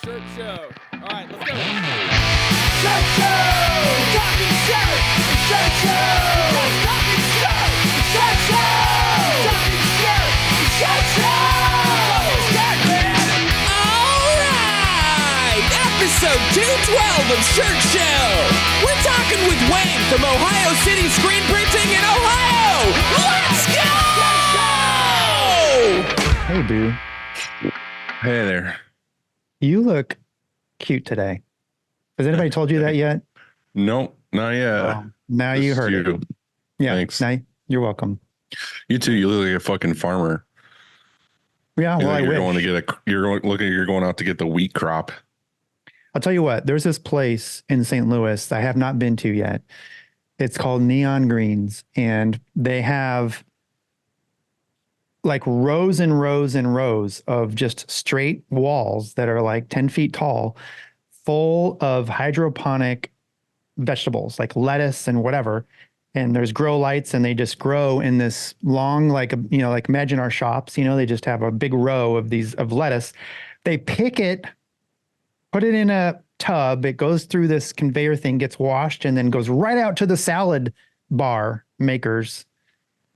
Shirt show. All right, let's go. Shirt show! Talking shirt! Shirt show! Talking shirt! Shirt show! Talking shirt! Shirt show! Shirt, man! All right! Episode 212 of Shirt Show. We're talking with Wayne from Ohio City Screen Printing in Ohio. Let's go! Hey, boo. Hey there. You look cute today. Has anybody told you that yet? Nope, not yet. Well, now you Just heard it. you. Yeah. Thanks. Now, you're welcome. You too. You look like a fucking farmer. Yeah. You Well, look I like wish. you're going out to get the wheat crop. I'll tell you what. There's this place in St. Louis I have not been to yet. It's called Neon Greens, and they have like rows and rows and rows of just straight walls that are like 10 feet tall, full of hydroponic vegetables like lettuce and whatever. And there's grow lights, and they just grow in this long, like imagine our shops, they just have a big row of these of lettuce. They pick it, put it in a tub. It goes through this conveyor thing, gets washed, and then goes right out to the salad bar makers.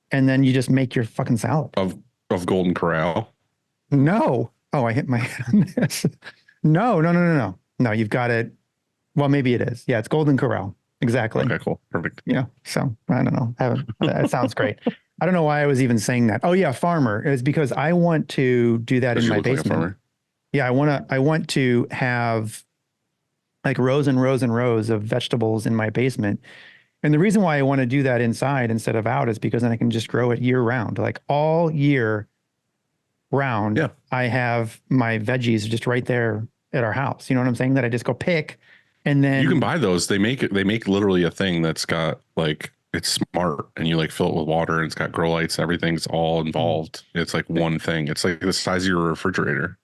And then you just make your fucking salad. Of Golden Corral. No. Oh, I hit my head on this. No. No, you've got it. Well, maybe it is. Yeah, it's Golden Corral. Exactly. Okay, cool. Perfect. Yeah. So I don't know. That sounds great. I don't know why I was even saying that. Oh yeah, farmer. It's because I want to do that Does in she my look like a basement. farmer? Yeah, I want to have like rows and rows and rows of vegetables in my basement. And the reason why I want to do that inside instead of out is because then I can just grow it year round, like all year round. Yeah. I have my veggies just right there at our house. You know what I'm saying? That I just go pick, and then You can buy those. They make literally a thing that's got like, it's smart, and you like fill it with water, and it's got grow lights. Everything's all involved. It's like one thing. It's like the size of your refrigerator.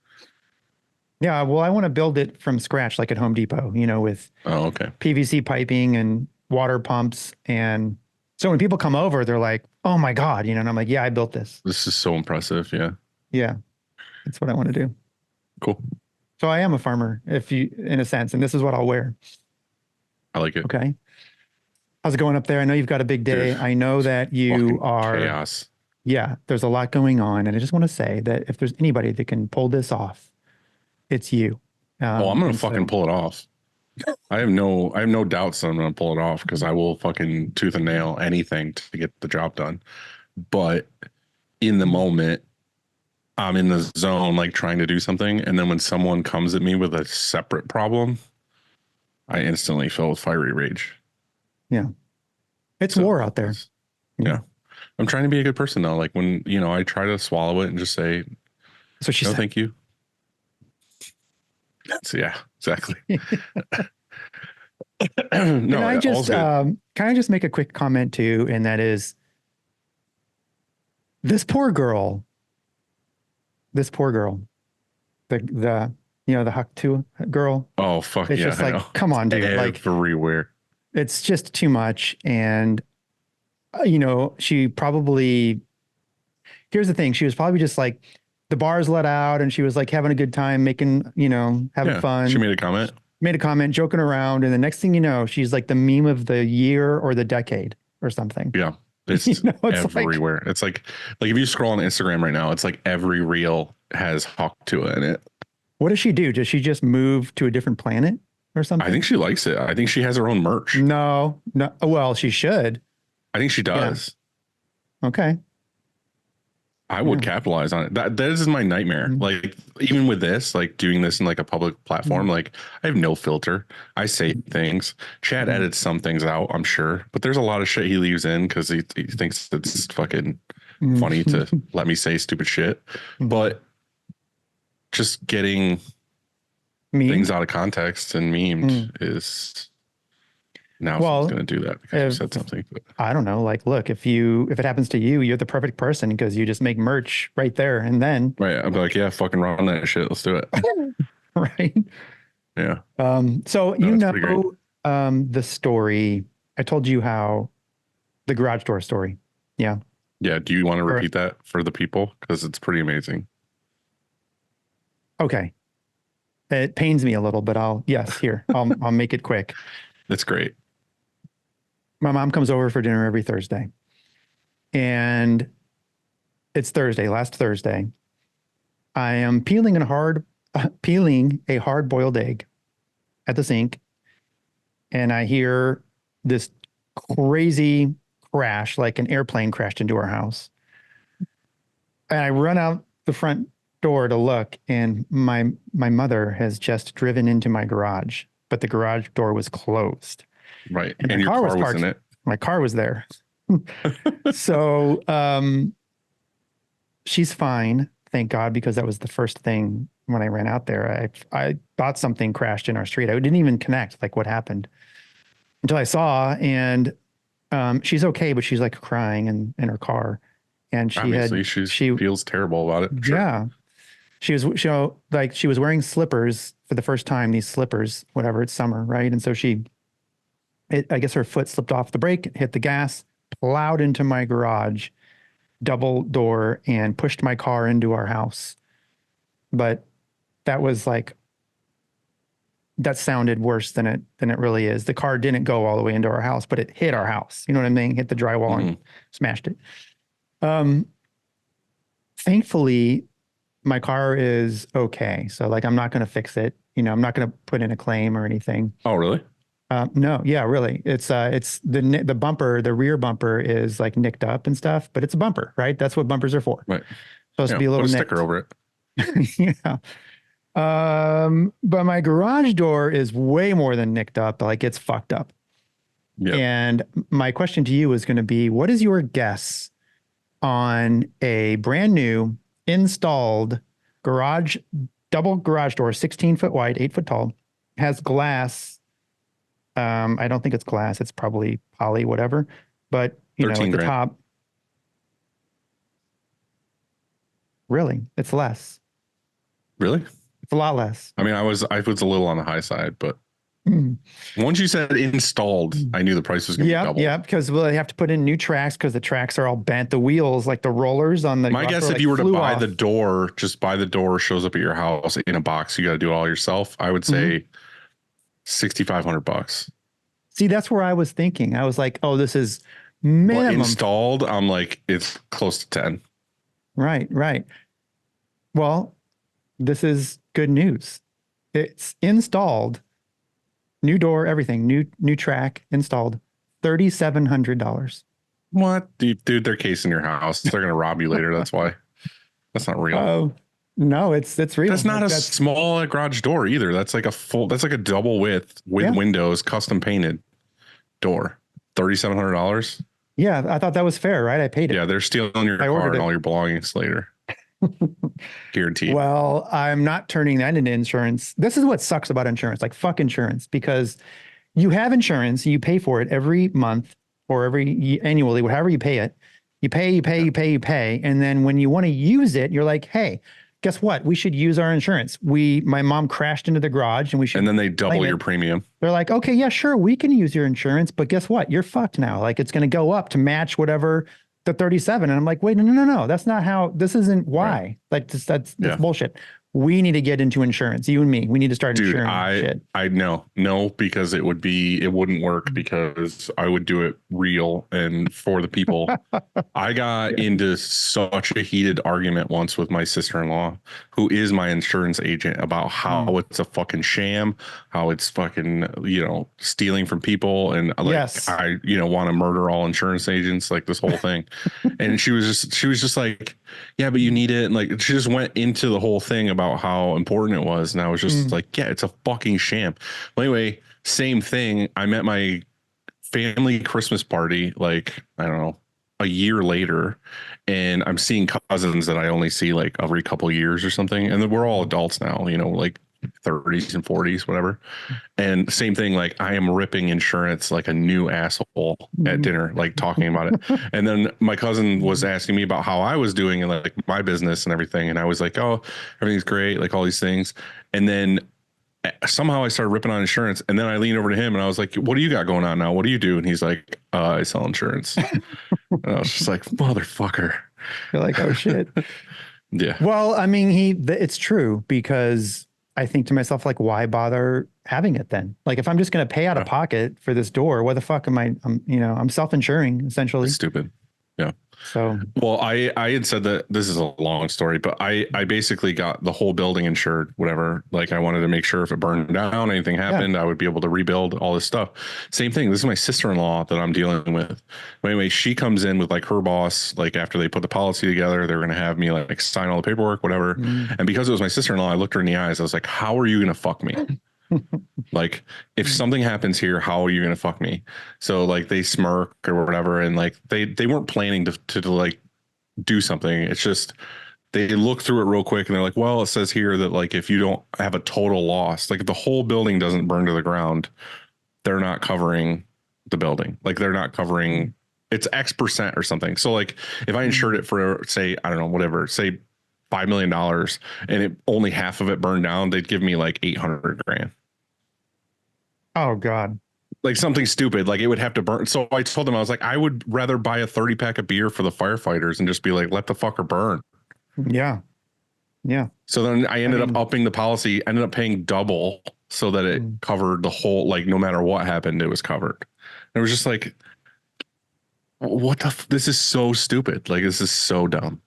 Yeah, well, I want to build it from scratch, like at Home Depot, with Oh, okay. PVC piping and water pumps. And so when people come over, they're like, oh my God, and I'm like, yeah, I built this. This is so impressive. Yeah. Yeah, that's what I want to do. Cool. So I am a farmer, in a sense, and this is what I'll wear. I like it. Okay. How's it going up there? I know you've got a big day. Dude, I know that you Fucking are. chaos. Yeah, there's a lot going on. And I just want to say that if there's anybody that can pull this off, it's you. Oh, I'm gonna and so- fucking pull it off. I have no doubts that I'm gonna pull it off, because I will fucking tooth and nail anything to get the job done. But in the moment, I'm in the zone, like trying to do something, and then when someone comes at me with a separate problem, I instantly fill with fiery rage. Yeah. It's So, war out there. Yeah. I'm trying to be a good person though. Like when, I try to swallow it and just say, So she no, said, thank you. So yeah, exactly. can I all's just good. can I just make a quick comment too? And that is this poor girl, the Haw Tua girl. Oh fuck It's yeah! just I like, know. come on, dude. Like, Everywhere. it's just too much. And, she probably, here's the thing. She was probably just like, the bars let out, and she was like having a good time, making, having fun. She made a comment. Joking around. And the next thing you know, she's like the meme of the year or the decade or something. Yeah. It's, It's everywhere. It's like if you scroll on Instagram right now, it's like every reel has Haw Tua in it. What does she do? Does she just move to a different planet or something? I think she likes it. I think she has her own merch. No. Well, she should. I think she does. Okay. I would capitalize on it. That is my nightmare. Mhm. Like even with this, like doing this in like a public platform, like I have no filter. I say things. Chad edits some things out, I'm sure, but there's a lot of shit he leaves in because he thinks it's fucking funny to let me say stupid shit. But just getting things out of context and memed is now someone's going to do that because you said something. But I don't know. Like, look, if it happens to you, you're the perfect person because you just make merch right there and then. Right. I'm like, yeah, fucking run that shit. Let's do it. Right. Yeah. So the story. I told you how the garage door story. Yeah. Yeah. Do you want to repeat that for the people? Because it's pretty amazing. Okay. It pains me a little, but I'll make it quick. That's great. My mom comes over for dinner every Thursday, and it's Thursday, last Thursday. I am peeling a hard boiled egg at the sink, and I hear this crazy crash, like an airplane crashed into our house. And I run out the front door to look, and my mother has just driven into my garage, but the garage door was closed. Right. And your car was in it. My car was there. So she's fine, thank God, because that was the first thing when I ran out there. I thought something crashed in our street. I didn't even connect like what happened until I saw, and she's okay, but she's like crying in her car. And she feels terrible about it. Sure. Yeah. She was wearing slippers for the first time, these slippers, whatever, it's summer, right? And so I guess her foot slipped off the brake, hit the gas, plowed into my garage, double door, and pushed my car into our house. But that sounded worse than it really is. The car didn't go all the way into our house, but it hit our house. You know what I mean? Hit the drywall and smashed it. Thankfully, my car is okay. So like, I'm not going to fix it. You know, I'm not going to put in a claim or anything. Oh, really? No. Yeah, really. It's the bumper, the rear bumper is like nicked up and stuff, but it's a bumper, right? That's what bumpers are for. Right. Supposed to be a little put a nicked. sticker over it. Yeah. But my garage door is way more than nicked up. Like, it's fucked up. Yeah. And my question to you is going to be, what is your guess on a brand new installed double garage door, 16 foot wide, 8 foot tall, has glass. I don't think it's glass. It's probably poly, whatever, but you know, at the top. Really? It's less. Really? It's a lot less. I mean, I was a little on the high side, but once you said installed, I knew the price was going to be double. Yeah, because they have to put in new tracks because the tracks are all bent. The wheels, like the rollers on the. My guess, if you were to buy the door, just buy the door, shows up at your house in a box, you got to do it all yourself. I would say $6,500. See, that's where I was thinking. I was like, oh, this is minimum. But installed, I'm like, it's close to 10. Right. Well, this is good news. It's installed. New door, everything, new track installed, $3,700. What, dude? They're casing your house. They're gonna rob you later. That's why. That's not real. Oh, no, it's real. That's not that's a small garage door either. That's like a double width with windows, custom painted door. $3,700. Yeah, I thought that was fair, right? I paid it. Yeah, they're stealing your car and all your belongings later. Guaranteed. Well, I'm not turning that into insurance. This is what sucks about insurance. Like, fuck insurance, because you have insurance, you pay for it every month or annually, whatever you pay it. You pay. And then when you want to use it, you're like, hey, guess what? We should use our insurance. My mom crashed into the garage and we should. And then they double your premium. They're like, okay, yeah, sure. We can use your insurance, but guess what? You're fucked now. Like, it's going to go up to match whatever the 37. And I'm like, wait, no. That's not how, this isn't why. Right. Like, that's bullshit. We need to get into insurance. You and me, we need to start insuring shit. I know, because it wouldn't work, because I would do it real and for the people. I got into such a heated argument once with my sister-in-law, who is my insurance agent, about how it's a fucking sham, how it's fucking, stealing from people. And like, I, want to murder all insurance agents, like this whole thing. And she was just like, yeah, but you need it. And like, she just went into the whole thing about how important it was. And I was just like, yeah, it's a fucking sham. Well, anyway, same thing. I'm at my family Christmas party, like, I don't know, a year later, and I'm seeing cousins that I only see like every couple of years or something. And then we're all adults now, like 30s and 40s, whatever. And same thing, like, I am ripping insurance like a new asshole at dinner, like talking about it. And then my cousin was asking me about how I was doing in like my business and everything. And I was like, oh, everything's great, like all these things. And then somehow I started ripping on insurance. And then I leaned over to him and I was like, what do you got going on now? What do you do? And he's like, I sell insurance. And I was just like, motherfucker. You're like, oh shit. Yeah. Well, I mean, it's true, because I think to myself, like, why bother having it then? Like, if I'm just going to pay out of pocket for this door, what the fuck am I? I'm self-insuring essentially. It's stupid. Yeah. So, well, I had said that this is a long story, but I basically got the whole building insured, whatever. Like I wanted to make sure if it burned down, anything happened, I would be able to rebuild all this stuff. Same thing. This is my sister-in-law that I'm dealing with. But anyway, she comes in with like her boss, like after they put the policy together, they're going to have me like sign all the paperwork, whatever. And because it was my sister-in-law, I looked her in the eyes. I was like, how are you going to fuck me? Like if something happens here, how are you going to fuck me? So like they smirk or whatever. And like, they weren't planning to like do something. It's just, they look through it real quick and they're like, well, it says here that like, if you don't have a total loss, like if the whole building doesn't burn to the ground, they're not covering the building. Like they're not covering, it's X% or something. So like if I insured it for say, I don't know, whatever, say $5 million and it only half of it burned down, they'd give me like 800 grand. oh God. Like something stupid, like it would have to burn. So I told them, I was like, I would rather buy a 30 pack of beer for the firefighters and just be like, let the fucker burn. Yeah. Yeah. So then I ended up upping the policy, ended up paying double so that it covered the whole, like no matter what happened, it was covered. And it was just like, what the, this is so stupid. Like, this is so dumb.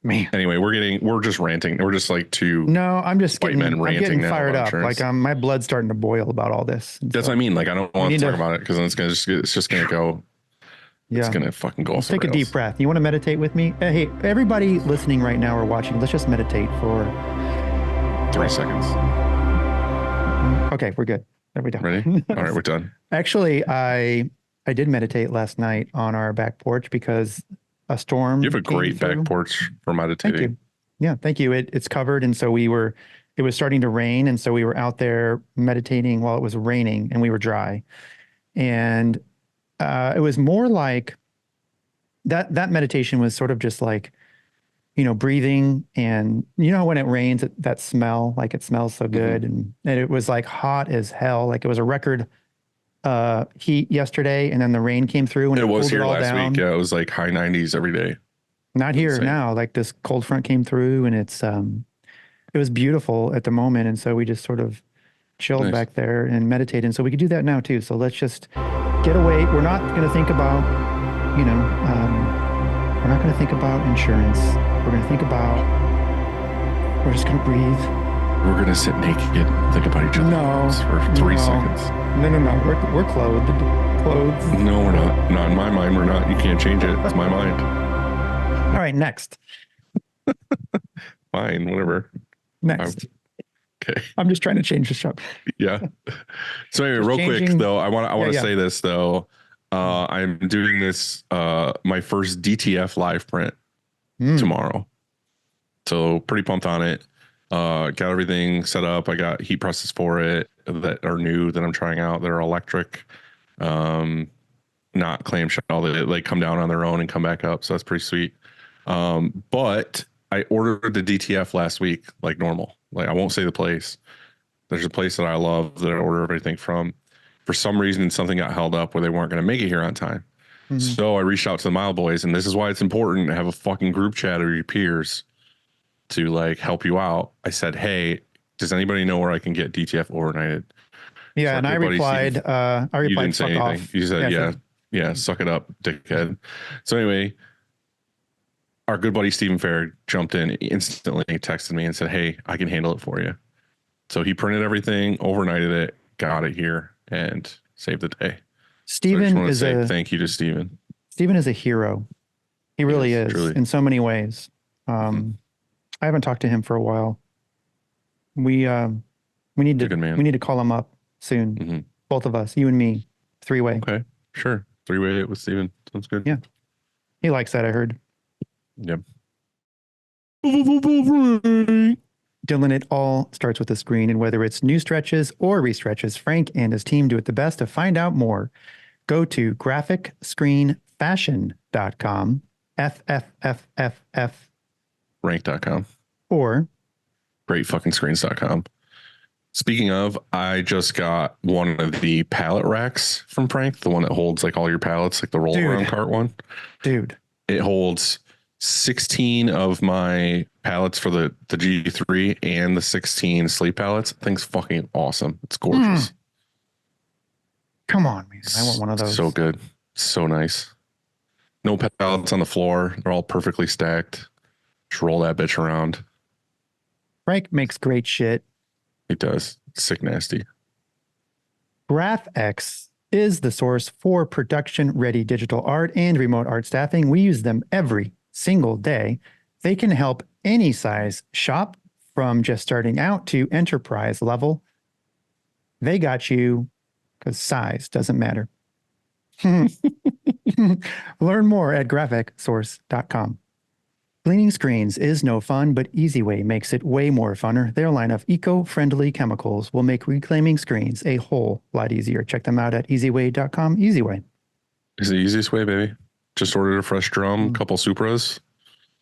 Man. Anyway, we're just ranting. We're just like two. No, I'm just white men ranting getting now fired about up. insurance. Like my blood's starting to boil about all this. And That's so what I mean. Like, I don't want to need talk to- about it because then it's just going to go. Yeah. It's going to fucking go. Let's off the take a deep rails. breath. You want to meditate with me? Hey, everybody listening right now or watching, let's just meditate for 3 seconds. Okay, we're good. There we go. Ready? All right, we're done. Actually, I did meditate last night on our back porch because a storm. You have a came great back through. porch for meditating. Thank you. Yeah, thank you. It's covered, and so it was starting to rain, and so we were out there meditating while it was raining, and we were dry, and it was more like that meditation was sort of just like, breathing, and when it rains, that smell, like it smells so good, and it was like hot as hell, like it was a record heat yesterday, and then the rain came through and It was cooled here all last down. week. Yeah, it was like high 90s every day. Not here Insane. now. Like this cold front came through, and it was beautiful at the moment, and so we just sort of chilled Nice. back there and meditated. And so we could do that now too. So let's just get away. We're not going to think about, we're not going to think about insurance. We're going to think about. We're just going to breathe. We're gonna sit naked and think about each other for 3 seconds. No. We're clothed. Clothes. No, we're not. Not in my mind. We're not. You can't change it. It's my mind. All right, next. Fine, whatever. Next. Okay. I'm just trying to change the show. Yeah. So anyway, Just real quick changing- though, I want to Yeah. say this though. I'm doing this my first DTF live print tomorrow. So pretty pumped on it. Got everything set up. I got heat presses for it that are new that I'm trying out that are electric. Not clamshell, that like come down on their own and come back up. So that's pretty sweet. But I ordered the DTF last week, like normal. Like I won't say the place. There's a place that I love that I order everything from. For some reason, something got held up where they weren't going to make it here on time. So I reached out to the Mile Boys, and this is why it's important to have a fucking group chat of your peers to like help you out. I said, hey, does anybody know where I can get DTF overnighted? Yeah, So and I everybody replied. seemed- I You replied. didn't say Fuck anything. off. You said, Yeah, yeah, suck it up, dickhead. So anyway, our good buddy Stephen Fair jumped in instantly, texted me and said, hey, I can handle it for you. So he printed everything, overnighted it, got it here, and saved the day. So I just Stephen want to is say thank you to Stephen. Stephen is a hero. He really Yes, is truly. in so many ways. I haven't talked to him for a while. We need He's a good man. to call him up soon. Mhm. Both of us, you and me, 3-way. Okay, sure. 3-way it with Stephen. Sounds good. Yeah. He likes that, I heard. Yep. Dylan, it all starts with a screen, and whether it's new stretches or restretches, Frank and his team do it the best. To find out more, go to graphicscreenfashion.com, FFFFF, Rank.com. or Greatfuckingscreens.com. Speaking of, I just got one of the pallet racks from Frank, the one that holds like all your pallets, like the roll Dude. around cart one. dude. It holds 16 of my pallets for the G3 and the 16 sleep pallets. Thing's fucking awesome. It's gorgeous. Come on, man. I want one of those. So good. So nice. No pallets on the floor. They're all perfectly stacked. Just roll that bitch around. Frank makes great shit. It does. It's sick nasty. GraphX is the source for production-ready digital art and remote art staffing. We use them every single day. They can help any size shop from just starting out to enterprise level. They got you because size doesn't matter. Learn more at graphicsource.com. Cleaning screens is no fun, but EasyWay makes it way more funner. Their line of eco-friendly chemicals will make reclaiming screens a whole lot easier. Check them out at easyway.com. EasyWay. It's the easiest way, baby. Just ordered a fresh drum, couple Supras.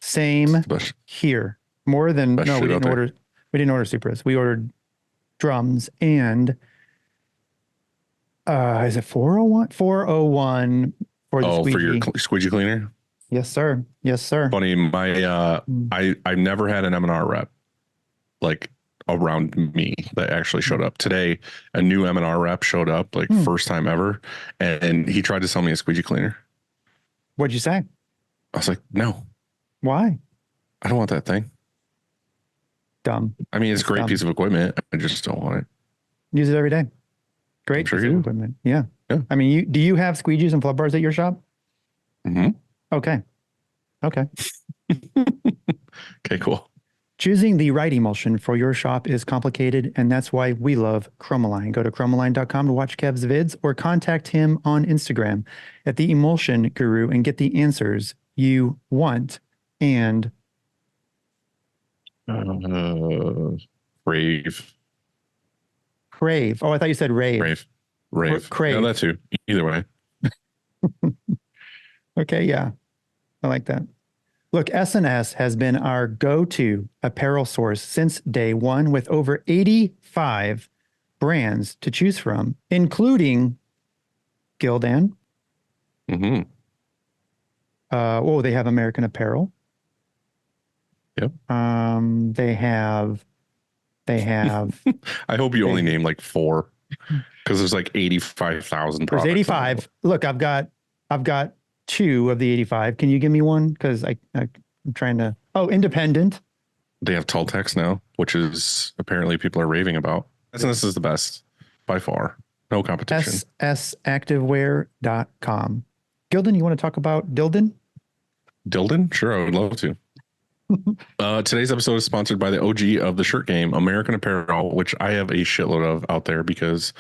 Same here. More than Best no, shit we out didn't order. We didn't order Supras. We ordered drums and is it 401? 401 for the squeegee. For your squeegee cleaner? Yes, sir. Yes, sir. Funny, my I've never had an M&R rep like around me that actually showed up. Today, a new M&R rep showed up, like first time ever, and he tried to sell me a squeegee cleaner. What'd you say? I was like, no, Why? I don't want that thing. Dumb. I mean, it's a great piece of equipment. I just don't want it. Use it every day. Great sure piece you of do. equipment. Yeah. Yeah. I mean, do you have squeegees and flood bars at your shop? Mm-hmm. Okay. Okay. Okay, cool. Choosing the right emulsion for your shop is complicated, and that's why we love Chromaline. Go to chromaline.com to watch Kev's vids or contact him on Instagram at the Emulsion Guru and get the answers you want and Rave. crave. Oh, I thought you said rave. Rave. Crave. Yeah, that too. Either way. Okay, yeah. I like that. Look, S&S has been our go-to apparel source since day one with over 85 brands to choose from, including Gildan. Mm-hmm. They have American Apparel. Yep. They have I hope you only name like 4 because there's like 85,000 there's products. 85. Look, I've got 2 of the 85. Can you give me one? Because I'm trying to. Oh, Independent. They have Tultex now, which is apparently people are raving about. This is the best by far. No competition. ssactivewear.com. Gildan, you want to talk about Dildan? Dildan? Sure, I would love to. Today's episode is sponsored by the OG of the shirt game, American Apparel, which I have a shitload of out there because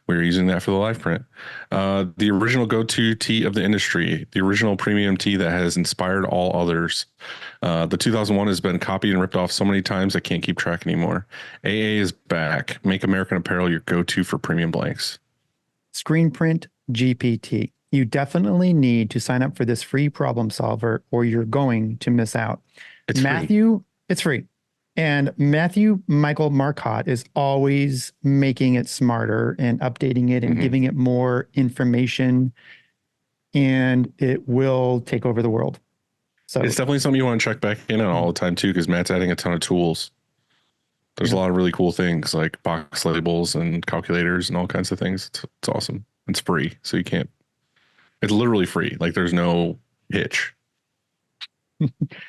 we're using that for the live print. The original go-to tee of the industry, the original premium tee that has inspired all others. The 2001 has been copied and ripped off so many times I can't keep track anymore. AA is back. Make American Apparel your go-to for premium blanks. Screen Print GPT. You definitely need to sign up for this free problem solver or you're going to miss out. It's Matthew, it's free. And Matthew Michael Marcotte is always making it smarter and updating it and giving it more information, and it will take over the world. So it's definitely something you want to check back in on all the time too, because Matt's adding a ton of tools. There's a lot of really cool things like box labels and calculators and all kinds of things. It's awesome. It's free, so you can't. It's literally free. Like there's no hitch.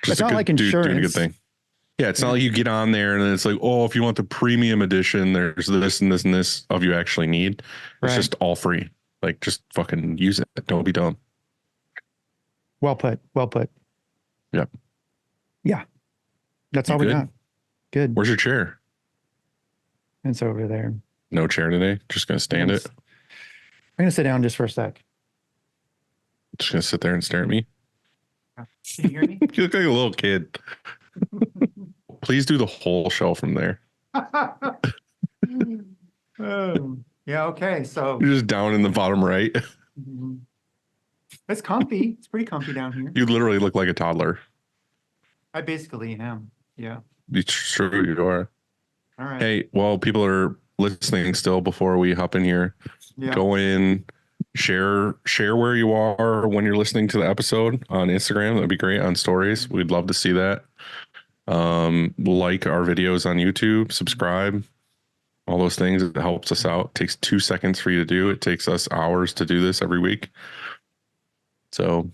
It's not like insurance. Doing a good thing. Yeah, it's not like you get on there and then it's like, oh, if you want the premium edition, there's this and this and this of you actually need. It's just all free. Like just fucking use it. Don't be dumb. Well put. Well put. Yep. Yeah. That's all we got. Good. Where's your chair? It's over there. No chair today? Just gonna stand it? I'm gonna sit down just for a sec. Just gonna sit there and stare at me? Can you hear me? You look like a little kid. Please do the whole show from there. Yeah, okay. So You're just down in the bottom right. it's comfy. It's pretty comfy down here. You literally look like a toddler. I basically am. Yeah. It's true, you are. All right. Hey, while people are listening still before we hop in here, go in, share where you are when you're listening to the episode on Instagram. That'd be great. On stories, we'd love to see that. Like our videos on YouTube, subscribe, all those things. It helps us out. It takes 2 seconds for you to do. It takes us hours to do this every week. So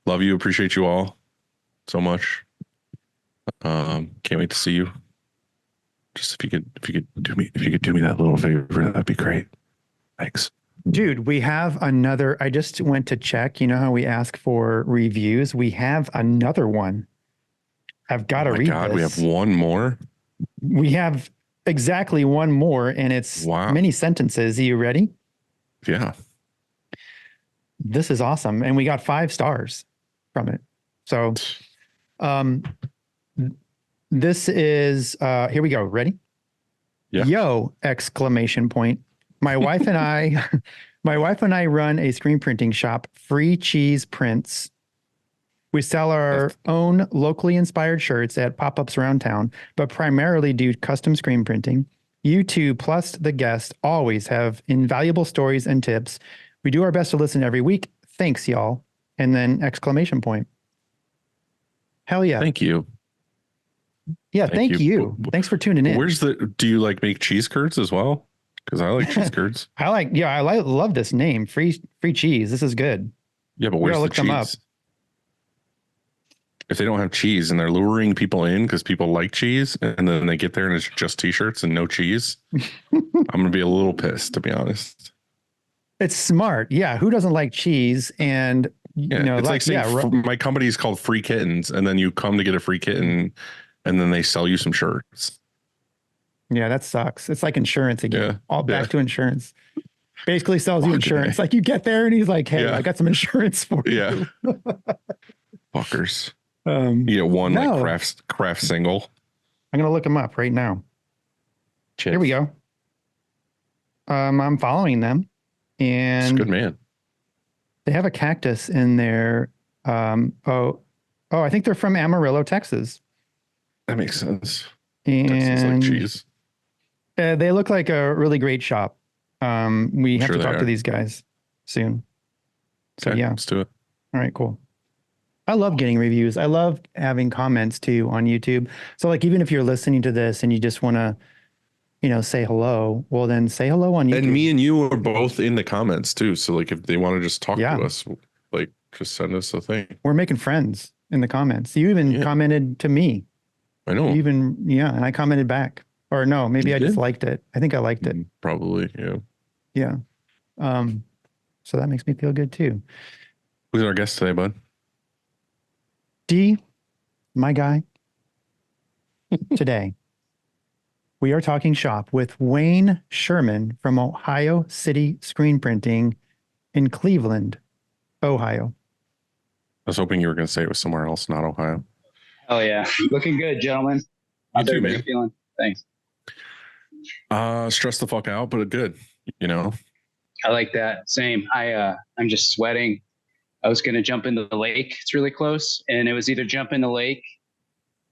love you, appreciate you all so much. Can't wait to see you. Just if you could do me that little favor, that'd be great. Thanks. Dude, we have another. I just went to check. You know how we ask for reviews? We have another one. I've got to read this. We have one more. We have exactly one more, and it's many sentences. Are you ready? Yeah. This is awesome. And we got 5 stars from it. So this is, here we go. Ready? Yeah. Yo, exclamation point. My wife and I run a screen printing shop, Free Cheese Prints. We sell our own locally inspired shirts at pop-ups around town, but primarily do custom screen printing. You two, plus the guest, always have invaluable stories and tips. We do our best to listen every week. Thanks, y'all. And then exclamation point. Hell yeah. Thank you. Yeah, thank you. Thanks for tuning in. Do you like make cheese curds as well? Because I like cheese curds. I love this name. Free cheese. This is good. Yeah, but where's the cheese? Them up. If they don't have cheese and they're luring people in because people like cheese, and then they get there and it's just t-shirts and no cheese, I'm going to be a little pissed, to be honest. It's smart. Yeah. Who doesn't like cheese? And, it's like saying my company is called Free Kittens, and then you come to get a free kitten and then they sell you some shirts. Yeah, that sucks. It's like insurance again. All back to insurance. Basically sells you insurance. Like you get there and he's like, hey, I got some insurance for you. Yeah. Fuckers. You get one like craft single. I'm gonna look them up right now. Cheers. Here we go. I'm following them, and it's good, man. They have a cactus in there. I think they're from Amarillo, Texas. That makes sense. And Texas like cheese. They look like a really great shop. We have to talk to these guys soon. So yeah, let's do it. All right, cool. I love getting reviews. I love having comments too on YouTube. So like, even if you're listening to this and you just want to, say hello, well then say hello on YouTube. And me and you are both in the comments too. So like, if they want to just talk to us, like just send us a thing. We're making friends in the comments. You even commented to me. I know. And I commented back. Or no, maybe I just liked it. I think I liked it. Probably, yeah. Yeah. So that makes me feel good too. Who's our guest today, bud? D, my guy. Today, we are talking shop with Wayne Sherman from Ohio City Screen Printing in Cleveland, Ohio. I was hoping you were going to say it was somewhere else, not Ohio. Oh yeah, looking good, gentlemen. How's everybody feeling? Thanks. Stressed the fuck out, but good. I like that. Same. I'm just sweating. I was going to jump into the lake. It's really close. And it was either jump in the lake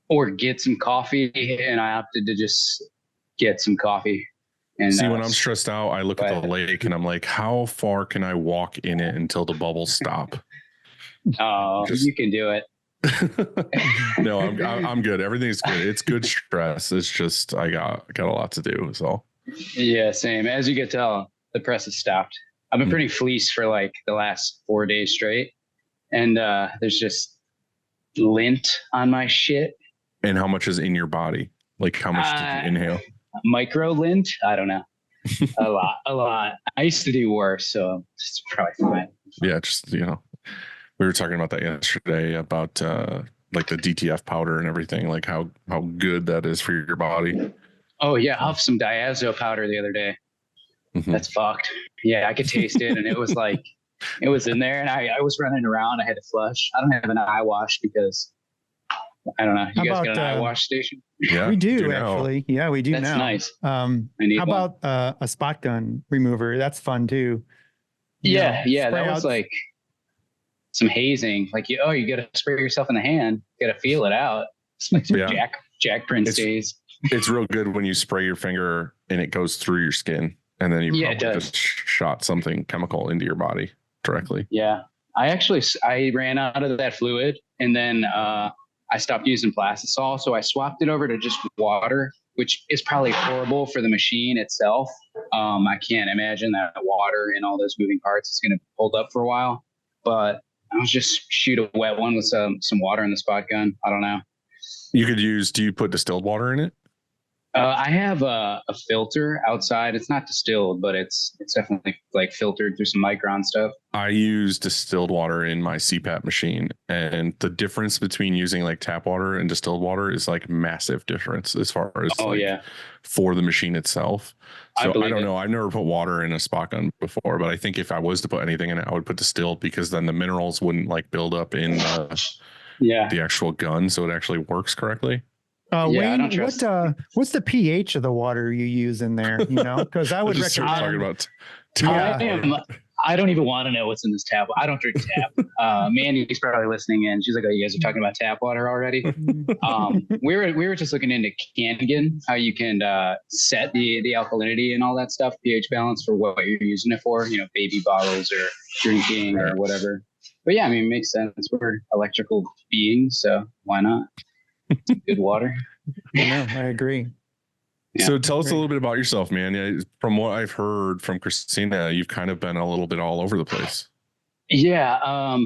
or get some coffee. And I opted to just get some coffee. And see, when I'm stressed out, I look at the lake and I'm like, how far can I walk in it until the bubbles stop? Oh, you can do it. No, I'm good. Everything's good. It's good stress. It's just, I got a lot to do. So yeah, same. As you can tell, the press has stopped. I've been pretty fleeced for like the last 4 days straight. And there's just lint on my shit. And how much is in your body? Like how much did you inhale? Micro lint? I don't know. A lot. I used to do worse, so it's probably fine. Yeah, just, we were talking about that yesterday about like the DTF powder and everything, like how good that is for your body. Oh yeah, I'll have some diazo powder the other day. Mm-hmm. That's fucked. Yeah, I could taste it, and it was like, it was in there, and I was running around. I had to flush. I don't have an eye wash because I don't know. You guys got an eye wash station? Yeah, we do actually. Yeah, we do now. That's nice. How about a spot gun remover? That's fun too. Yeah, that was like some hazing. Like you got to spray yourself in the hand. You got to feel it out. It's like some Jack Prince days. It's real good when you spray your finger and it goes through your skin. and then you Yeah, it probably does. just shot something chemical into your body directly. Yeah. I ran out of that fluid, and then I stopped using plastisol. So I swapped it over to just water, which is probably horrible for the machine itself. I can't imagine that water and all those moving parts is going to hold up for a while, but I'll just shoot a wet one with some water in the spot gun. I don't know. You could use, do you put distilled water in it? I have a filter outside. It's not distilled, but it's definitely like filtered through some micron stuff. I use distilled water in my CPAP machine, and the difference between using like tap water and distilled water is like massive difference as far as for the machine itself. So I don't know. I've never put water in a spot gun before, but I think if I was to put anything in it, I would put distilled, because then the minerals wouldn't like build up in the actual gun, so it actually works correctly. Wayne, what's the pH of the water you use in there? You know, because I would recommend. Talking about I don't even want to know what's in this tap. I don't drink tap. Mandy's probably listening in. She's like, "Oh, you guys are talking about tap water already?" We were just looking into Kangen, how you can set the alkalinity and all that stuff, pH balance for what you're using it for. You know, baby bottles or drinking or whatever. But yeah, I mean, it makes sense. We're electrical beings, so why not? Good water. No, I agree. Yeah, so tell us a little bit about yourself, man. From what I've heard from Christina, you've kind of been a little bit all over the place. Yeah. I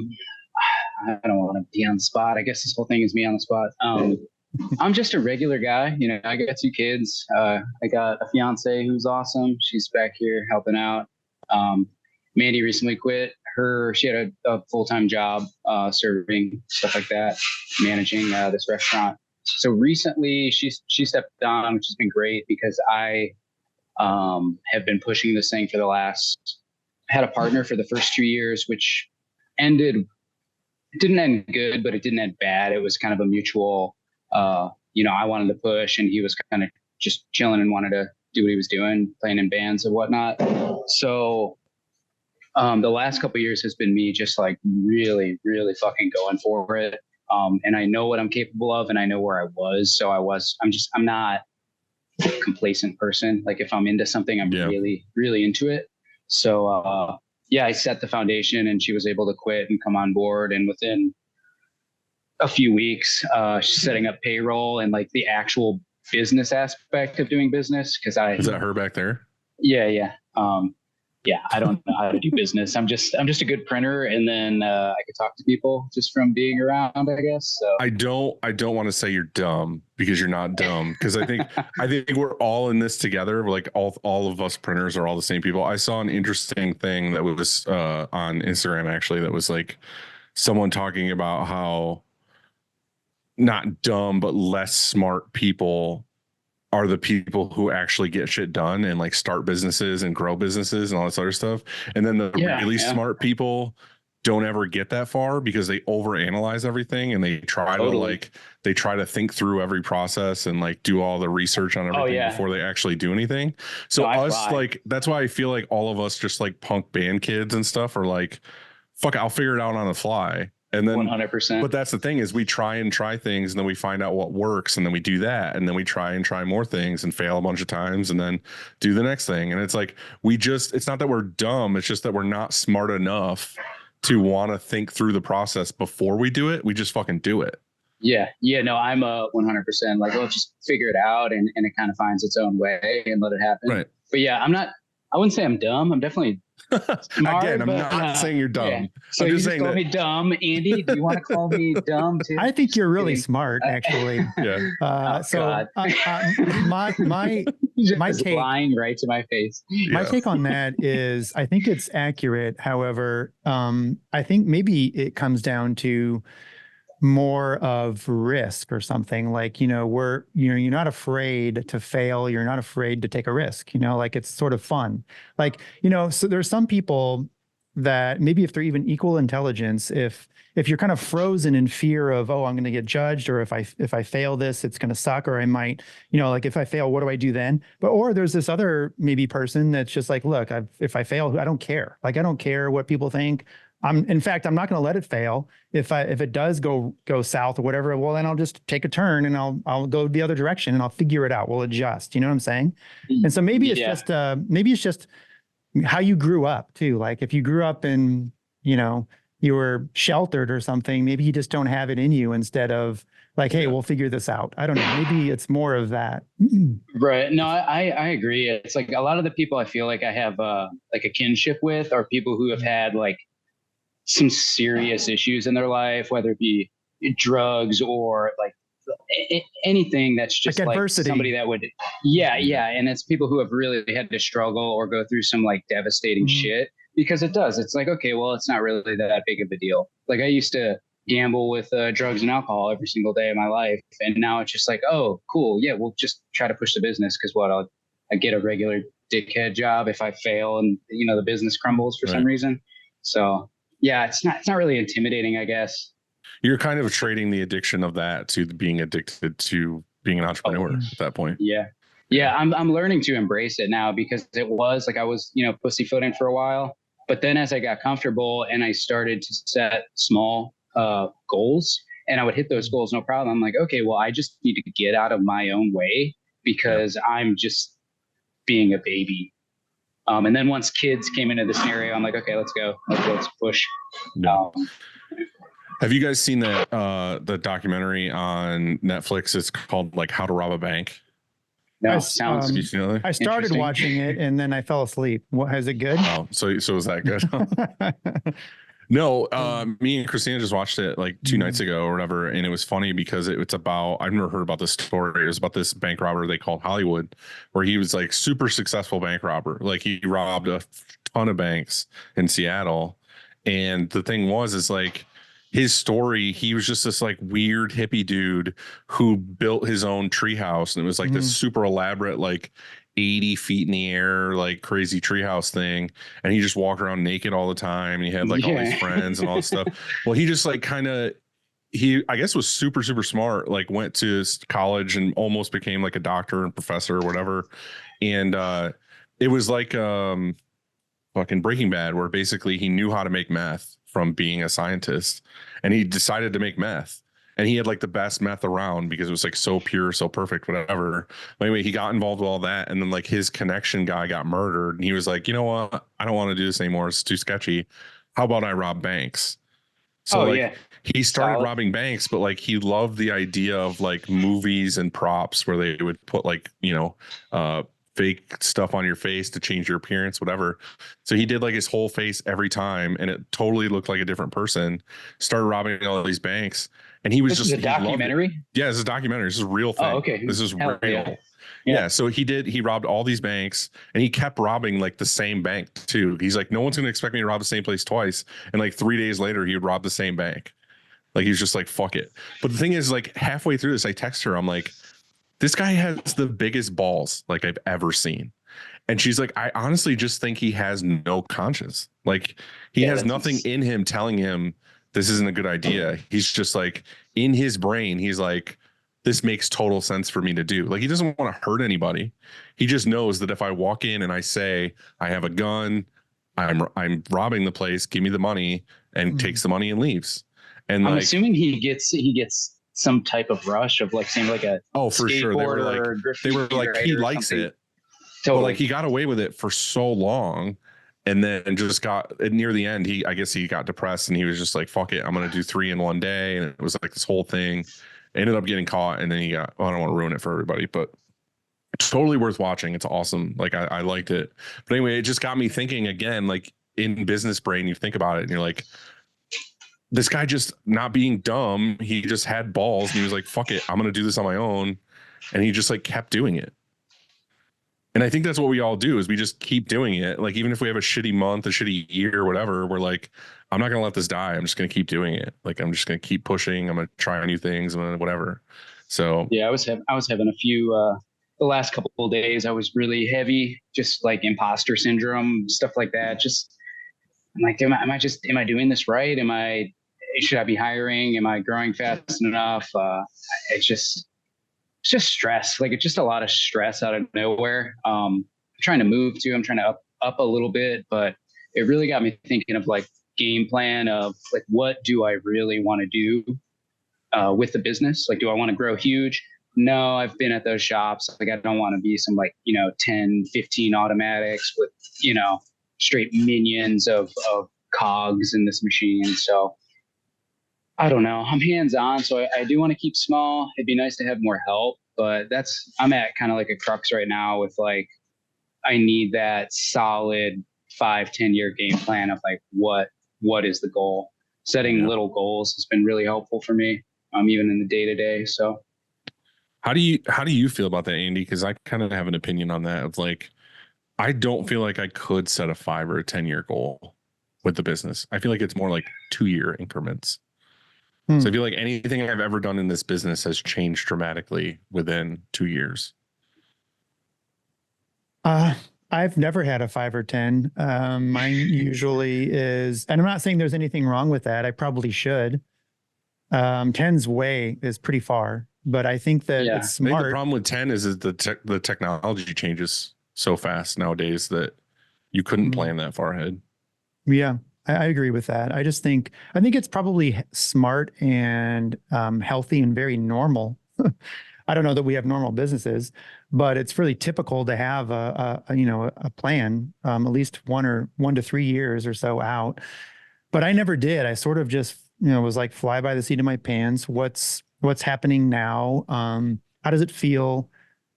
don't want to be on the spot. I guess this whole thing is me on the spot. I'm just a regular guy. You know, I got 2 kids. I got a fiance who's awesome. She's back here helping out. Mandy recently quit. She had a full-time job serving, stuff like that, managing this restaurant. So recently she stepped down, which has been great, because I have been pushing this thing for I had a partner for the first 2 years, which it didn't end good, but it didn't end bad. It was kind of a mutual, I wanted to push, and he was kind of just chilling and wanted to do what he was doing, playing in bands and whatnot. So the last couple of years has been me just like really, really fucking going for it. And I know what I'm capable of, and I know where I was. So I'm not a complacent person. Like if I'm into something, I'm really, really into it. So, I set the foundation, and she was able to quit and come on board. And within a few weeks, she's setting up payroll and like the actual business aspect of doing business. Is that her back there? Yeah. I don't know how to do business. I'm just a good printer, and then I could talk to people just from being around, I guess. So I don't want to say you're dumb, because you're not dumb. Because I think we're all in this together. We're like all of us printers are all the same people. I saw an interesting thing that was on Instagram, actually, that was like someone talking about how not dumb but less smart people are the people who actually get shit done and like start businesses and grow businesses and all this other stuff. And then the really smart people don't ever get that far, because they overanalyze everything, and they try to think through every process and like do all the research on everything before they actually do anything. So that's why I feel like all of us just like punk band kids and stuff are like, fuck, I'll figure it out on the fly. And then 100%. But that's the thing, is we try things, and then we find out what works, and then we do that, and then we try more things and fail a bunch of times, and then do the next thing. And it's like it's not that we're dumb, it's just that we're not smart enough to want to think through the process before we do it. We just fucking do it. Yeah. No, I'm 100% like, just figure it out, and it kind of finds its own way and let it happen. Right. But yeah, I wouldn't say I'm dumb. I'm definitely smart. Again, I'm not saying you're dumb. Yeah. So I'm you just just saying call me dumb. Andy, do you want to call me dumb too? I think you're really smart, actually. Yeah. My take, lying right to my face. My take on that is, I think it's accurate. However, I think maybe it comes down to more of risk or something. Like, you're not afraid to fail. You're not afraid to take a risk, like it's sort of fun. Like, so there's some people that maybe if they're even equal intelligence, if you're kind of frozen in fear of, I'm going to get judged, or if I fail this, it's going to suck, or I might, like if I fail, what do I do then? Or there's this other maybe person that's just like, look, if I fail, I don't care. Like, I don't care what people think. in fact, I'm not going to let it fail. If it does go south or whatever, well, then I'll just take a turn and I'll go the other direction and I'll figure it out. We'll adjust. You know what I'm saying? And so maybe it's just how you grew up too. Like if you grew up in, you were sheltered or something, maybe you just don't have it in you instead of like, hey, we'll figure this out. I don't know. Maybe it's more of that. Right. No, I agree. It's like a lot of the people I feel like I have like a kinship with are people who have had like some serious issues in their life, whether it be drugs or like anything that's just like adversity. Somebody that would, yeah. And it's people who have really had to struggle or go through some like devastating shit, because it's like, okay, well, it's not really that big of a deal. Like I used to gamble with drugs and alcohol every single day of my life. And now it's just like, oh, cool. Yeah, we'll just try to push the business because I get a regular dickhead job if I fail and, the business crumbles for some reason. So yeah, it's not really intimidating, I guess. You're kind of trading the addiction of that to being addicted to being an entrepreneur at that point. Yeah. Yeah. I'm learning to embrace it now, because it was like, I was, pussyfooting for a while, but then as I got comfortable and I started to set small goals and I would hit those goals, no problem. I'm like, okay, well, I just need to get out of my own way because I'm just being a baby. And then once kids came into the scenario, I'm like, okay, let's go. Let's push. No. Have you guys seen the documentary on Netflix? It's called like How to Rob a Bank. No, I started watching it and then I fell asleep. What, is it good? Oh, so is that good? No, me and Christina just watched it like 2 nights ago or whatever, and it was funny because it's about, I've never heard about this story. It was about this bank robber they called Hollywood, where he was like super successful bank robber. Like he robbed a ton of banks in Seattle, and the thing is like his story, he was just this like weird hippie dude who built his own treehouse, and it was like this super elaborate, like 80 feet in the air, like crazy treehouse thing. And he just walked around naked all the time. And he had like all these friends and all this stuff. Well, he just like I guess was super, super smart, like went to college and almost became like a doctor and professor or whatever. And it was like fucking Breaking Bad, where basically he knew how to make meth from being a scientist, and he decided to make meth. And he had like the best meth around because it was like so pure, so perfect, whatever. But anyway, he got involved with all that. And then like his connection guy got murdered. And he was like, you know what? I don't want to do this anymore. It's too sketchy. How about I rob banks? So he started robbing banks, but like he loved the idea of like movies and props where they would put like, fake stuff on your face to change your appearance, whatever. So he did like his whole face every time, and it totally looked like a different person. Started robbing all these banks, and he was this is a documentary. Yeah, this is a documentary. This is a real thing. Oh, okay. This is real. Yeah. So he robbed all these banks, and he kept robbing like the same bank too. He's like, no one's going to expect me to rob the same place twice. And like 3 days later, he would rob the same bank. Like he was just like, fuck it. But the thing is, like halfway through this, I text her. I'm like, this guy has the biggest balls like I've ever seen. And she's like, I honestly just think he has no conscience. Like he has nothing in him telling him this isn't a good idea. He's just like in his brain. He's like, this makes total sense for me to do. Like he doesn't want to hurt anybody. He just knows that if I walk in and I say, I have a gun, I'm robbing the place, give me the money, and takes the money and leaves. And I'm assuming he gets some type of rush of like saying like a for sure they were like he likes it. Totally. But like he got away with it for so long, and then just got near the end. I guess he got depressed and he was just like, "Fuck it, I'm gonna do 3 in one day." And it was like this whole thing. Ended up getting caught, and then he got. I don't want to ruin it for everybody, but it's totally worth watching. It's awesome. Like I liked it. But anyway, it just got me thinking again. Like in business brain, you think about it, and you're like, this guy just not being dumb. He just had balls, and he was like, "Fuck it, I'm gonna do this on my own," and he just like kept doing it. And I think that's what we all do is we just keep doing it. Like, even if we have a shitty month, a shitty year, or whatever, we're like, I'm not going to let this die. I'm just going to keep doing it. Like, I'm just going to keep pushing. I'm going to try new things and whatever. So, yeah, I was having a few, the last couple of days, I was really heavy, just like imposter syndrome, stuff like that. Just, I'm like, am I doing this right? Should I be hiring? Am I growing fast enough? It's just stress. Like it's just a lot of stress out of nowhere. I'm trying to move too. I'm trying to up a little bit, but it really got me thinking of like game plan of like, what do I really want to do with the business? Like, do I want to grow huge? No, I've been at those shops. Like, I don't want to be some like, 10, 15 automatics with, straight minions of cogs in this machine. So I don't know. I'm hands-on. So I do want to keep small. It'd be nice to have more help, but I'm at kind of like a crux right now with like, I need that solid 5-10 year game plan of like, what is the goal? Setting little goals has been really helpful for me, even in the day to day. So how do you feel about that, Andy? Because I kind of have an opinion on that of like, I don't feel like I could set a 5 or a 10 year goal with the business. I feel like it's more like 2-year increments. So I feel like anything I've ever done in this business has changed dramatically within 2 years. I've never had a 5 or 10. Mine usually is, and I'm not saying there's anything wrong with that. I probably should. 10's is pretty far, but I think that it's smart. I think the problem with 10 is the technology changes so fast nowadays that you couldn't plan that far ahead. Yeah, I agree with that. I think it's probably smart and healthy and very normal. I don't know that we have normal businesses, but it's really typical to have a plan, at least 1 to 3 years or so out. But I never did. I sort of just, was like fly by the seat of my pants. What's happening now? How does it feel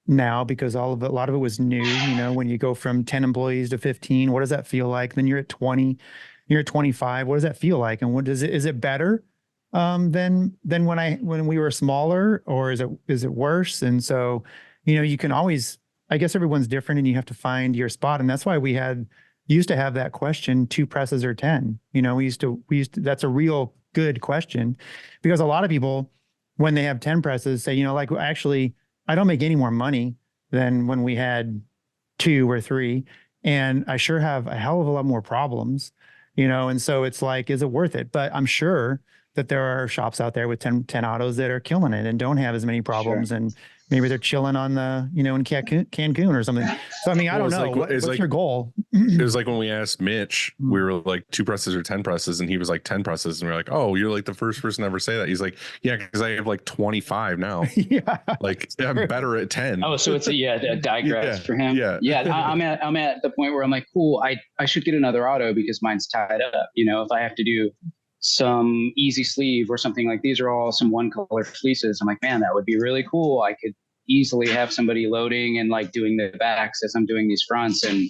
now? Because a lot of it was new. When you go from 10 employees to 15, what does that feel like? Then you're at 20, you're at 25. What does that feel like? And is it better than when we were smaller, or is it worse? And so, you can always, I guess everyone's different and you have to find your spot. And that's why we used to have that question, 2 presses or 10. We used to, that's a real good question, because a lot of people, when they have 10 presses, say, like, actually, I don't make any more money than when we had 2 or 3. And I sure have a hell of a lot more problems, and so it's like, is it worth it? But I'm sure that there are shops out there with 10 autos that are killing it and don't have as many problems. Sure. And maybe they're chilling on the, in Cancun or something. So, I mean, I don't know. What's your goal? It was like when we asked Mitch, we were like 2 presses or 10 presses, and he was like 10 presses. And we are like, oh, you're like the first person to ever say that. He's like, yeah, because I have like 25 now. Yeah. Like, I'm better at 10. Oh, so it's a digress for him. Yeah. Yeah. I'm at the point where I'm like, cool, I should get another auto because mine's tied up. If I have to do some easy sleeve or something, like these are all some 1-color fleeces. I'm like, man, that would be really cool. I could easily have somebody loading and like doing the backs as I'm doing these fronts and,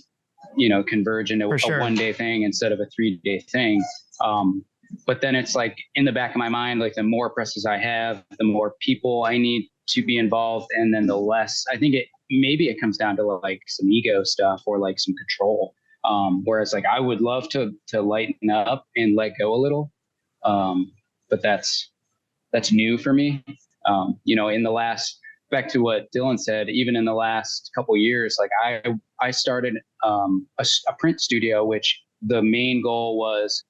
converge into a 1-day thing instead of a 3-day thing. But then it's like in the back of my mind, like the more presses I have, the more people I need to be involved. And then the less, I think maybe it comes down to like some ego stuff or like some control. Whereas like, I would love to lighten up and let go a little. But that's new for me. In the last, back to what Dylan said, even in the last couple of years, like I started a print studio, which the main goal was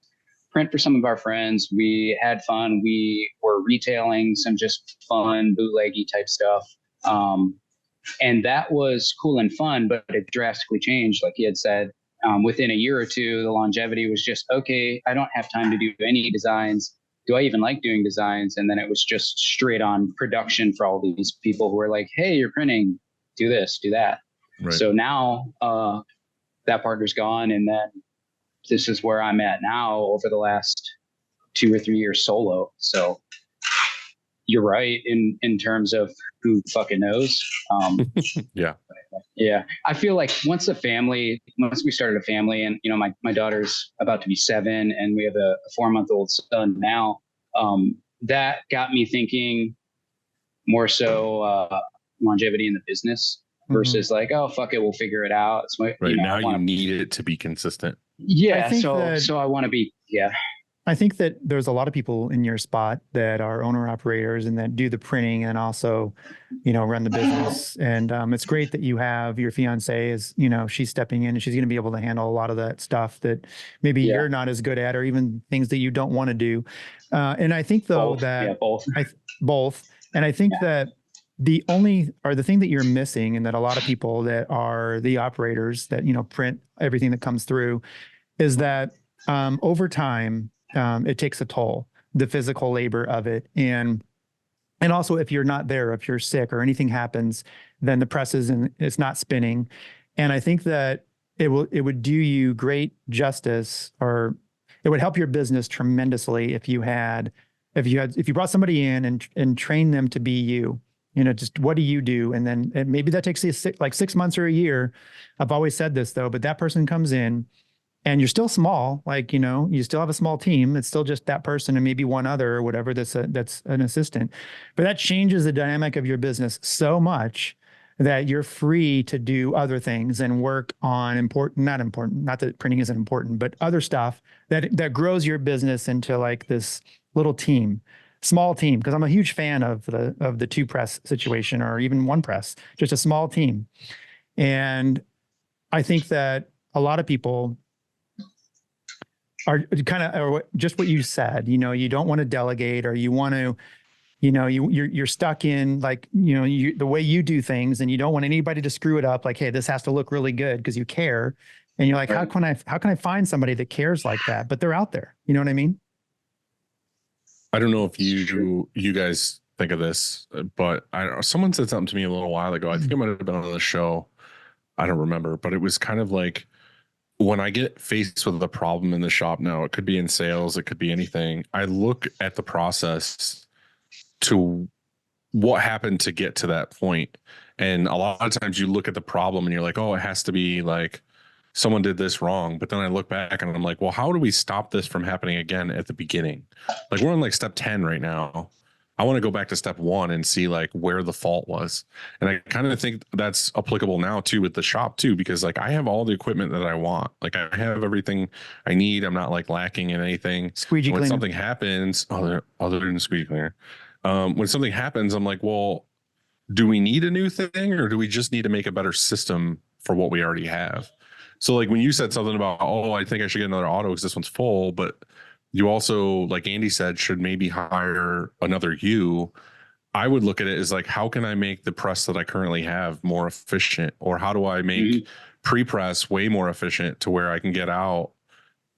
print for some of our friends. We had fun. We were retailing some just fun bootleggy type stuff. And that was cool and fun, but it drastically changed. Like he had said, within a year or two, the longevity was just, okay, I don't have time to do any designs. Do I even like doing designs? And then it was just straight on production for all these people who were like, hey, you're printing, do this, do that. Right. So now that partner's gone. And then this is where I'm at now over the last 2 or 3 years solo. So you're right in terms of who fucking knows. Yeah. Yeah. I feel like once we started a family and, my daughter's about to be 7 and we have a 4-month-old son now, that got me thinking more so longevity in the business versus like, oh, fuck it, we'll figure it out. It's right. Now you need it to be consistent. Yeah. So I want to be, yeah. I think that there's a lot of people in your spot that are owner operators and that do the printing and also, run the business. And it's great that you have your fiancé is, she's stepping in and she's going to be able to handle a lot of that stuff that maybe you're not as good at, or even things that you don't want to do. And I think though both. And I think that the thing that you're missing, and that a lot of people that are the operators that, print everything that comes through, is that over time, it takes a toll, the physical labor of it. And also if you're not there, if you're sick or anything happens, then the press it's not spinning. And I think that it would do you great justice, or it would help your business tremendously if you brought somebody in and trained them to be you. Just what do you do? And then maybe that takes you 6 months or a year. I've always said this though, but that person comes in and you're still small, you still have a small team. It's still just that person and maybe one other or whatever that's an assistant. But that changes the dynamic of your business so much that you're free to do other things and work on not that printing isn't important, but other stuff that grows your business into like this little team, small team. Because I'm a huge fan of the two press situation, or even one press, just a small team. And I think that a lot of people are kind of just what you said. You don't want to delegate, or you want to, you're stuck in the way you do things, and you don't want anybody to screw it up. Like, hey, this has to look really good because you care, and you're like, right. how can I find somebody that cares like that? But they're out there. You know what I mean? I don't know if you guys think of this, but someone said something to me a little while ago. I think it might have been on the show. I don't remember, but it was kind of like, when I get faced with a problem in the shop now, it could be in sales, it could be anything. I look at the process to what happened to get to that point. And a lot of times you look at the problem and you're like, oh, it has to be like someone did this wrong. But then I look back and I'm like, well, how do we stop this from happening again at the beginning? Like, we're on like step 10 right now. I want to go back to step 1 and see like where the fault was. And I kind of think that's applicable now too with the shop too, because like I have all the equipment that I want. Like I have everything I need. I'm not like lacking in anything. Squeegee when cleaner. Something happens, other than squeegee cleaner, when something happens, I'm like, well, do we need a new thing, or do we just need to make a better system for what we already have? So like when you said something about, oh, I think I should get another auto because this one's full, but you also, like Andy said, should maybe hire another you. I would look at it as like, how can I make the press that I currently have more efficient? Or how do I make pre-press way more efficient to where I can get out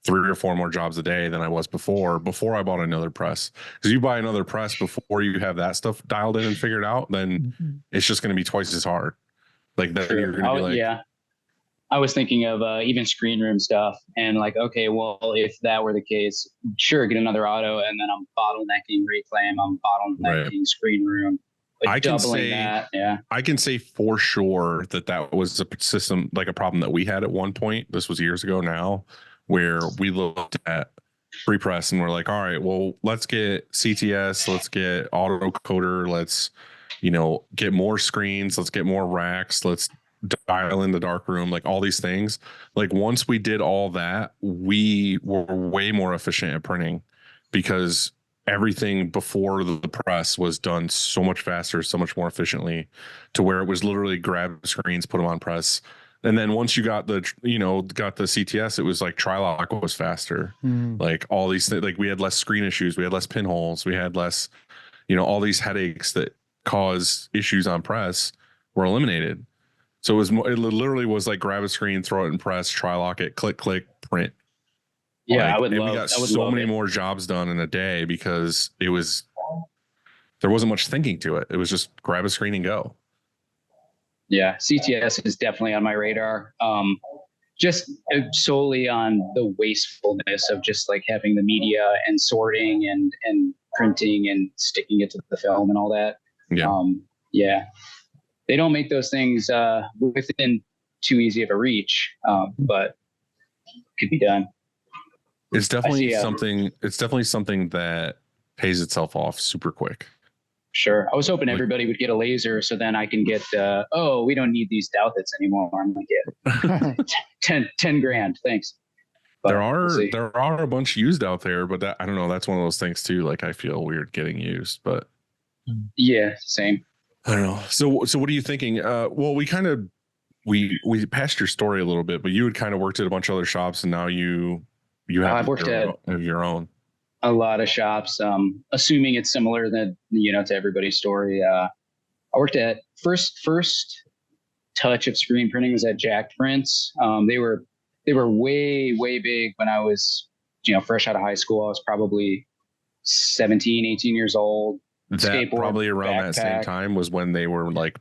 3 or 4 more jobs a day than I was before I bought another press? Because you buy another press before you have that stuff dialed in and figured out, then it's just going to be twice as hard. Like then you're going to be like, yeah. I was thinking of even screen room stuff, and like, okay, well, if that were the case, sure, get another auto, and then I'm bottlenecking reclaim, I'm bottlenecking screen room. Like I can doubling say, that, yeah. I can say for sure that was a system, like a problem that we had at one point. This was years ago now, where we looked at free press and we're like, all right, well, let's get CTS, let's get auto coder, let's, get more screens, let's get more racks, let's dial in the dark room, like all these things. Like once we did all that, we were way more efficient at printing, because everything before the press was done so much faster, so much more efficiently, to where it was literally grab screens, put them on press. And then once you got the CTS, it was like Trilock was faster. Like all these things, like we had less screen issues, we had less pinholes, we had less, all these headaches that cause issues on press were eliminated. So it literally was like grab a screen, throw it in press, Trilock it, click, print. Yeah, we got so many more jobs done in a day because there wasn't much thinking to it. It was just grab a screen and go. Yeah, CTS is definitely on my radar. Just solely on the wastefulness of just like having the media and sorting and printing and sticking it to the film and all that. Yeah. Yeah. They don't make those things within too easy of a reach, but could be done. It's definitely something that pays itself off super quick. Sure. I was hoping everybody would get a laser, so then I can get, we don't need these Douthits anymore. I'm going to get 10 grand. Thanks. But there are a bunch used out there, but I don't know. That's one of those things too. Like I feel weird getting used, but yeah, same. I don't know. So what are you thinking? Well, we passed your story a little bit, but you had kind of worked at a bunch of other shops, and now you have I've worked at your own. A lot of shops, assuming it's similar to everybody's story. I worked at first touch of screen printing was at Jack Prints. They were way big when I was fresh out of high school. I was probably 17, 18 years old. That Skateboard, probably around that same backpack. time was when they were like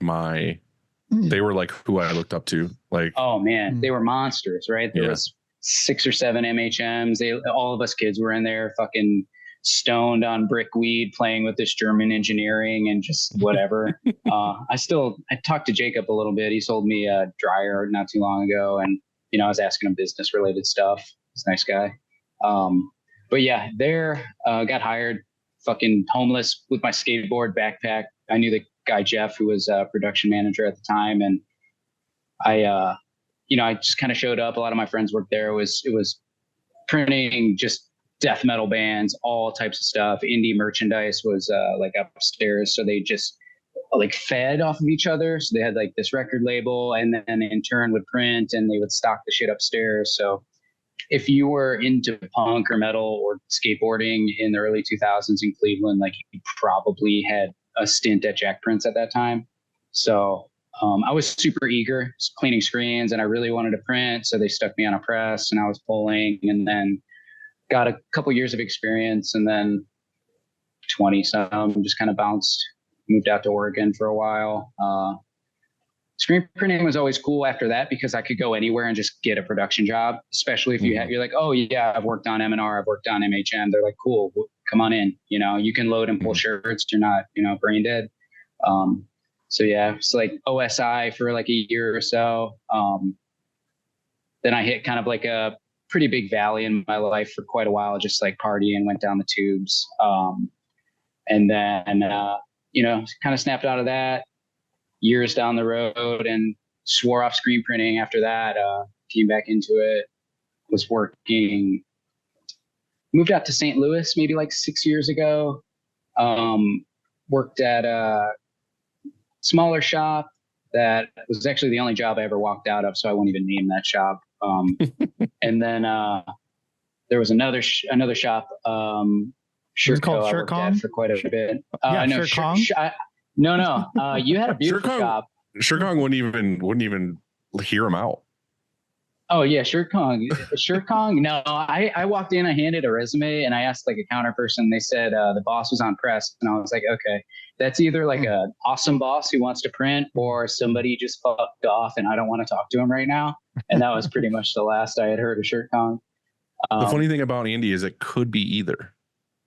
they were like who I looked up to. Like, Oh man, they were monsters, right? There Yeah. was 6 or 7 MHMs. All of us kids were in there fucking stoned on brickweed, playing with this German engineering and just whatever. I talked to Jacob a little bit. He sold me a dryer not too long ago, and I was asking him business related stuff. He's a nice guy. But yeah, got hired, fucking homeless with my skateboard backpack. I knew the guy Jeff, who was a production manager at the time, and I just kind of showed up. A lot of my friends worked there. It was printing just death metal bands, all types of stuff. Indie merchandise was like upstairs, so they just like fed off of each other. So they had like this record label, and then in turn would print, and they would stock the shit upstairs. So if you were into punk or metal or skateboarding in the early 2000s in Cleveland, like you probably had a stint at Jack Prince at that time. So I was super eager, cleaning screens, and I really wanted to print. So they stuck me on a press, and I was pulling, and then got a couple years of experience, and then 20 some, just kind of bounced, moved out to Oregon for a while. Screen printing was always cool after that because I could go anywhere and just get a production job, especially if you're like, oh yeah, I've worked on M&R, I've worked on MHM. They're like, cool, come on in. You can load and pull shirts. You're not, brain dead. So yeah, it's like OSI for like a year or so. Then I hit kind of like a pretty big valley in my life for quite a while, just like partying, went down the tubes. And then, kind of snapped out of that years down the road and swore off screen printing after that. Came back into it, was working, moved out to St. Louis maybe like 6 years ago. Worked at a smaller shop that was actually the only job I ever walked out of, so I won't even name that shop. And then there was another shop, It's called I Shirt worked Kong? at for quite a bit. Yeah, No, Shirt Kong? no. You had a beautiful Shirt Kong- shop. Shirkong wouldn't even hear him out. Oh yeah, Shirt Kong. No, I walked in, I handed a resume, and I asked like a counter person. They said the boss was on press, and I was like, okay, that's either like an awesome boss who wants to print, or somebody just fucked off, and I don't want to talk to him right now. And that was pretty much the last I had heard of Shirt Kong. The funny thing about Andy is it could be either.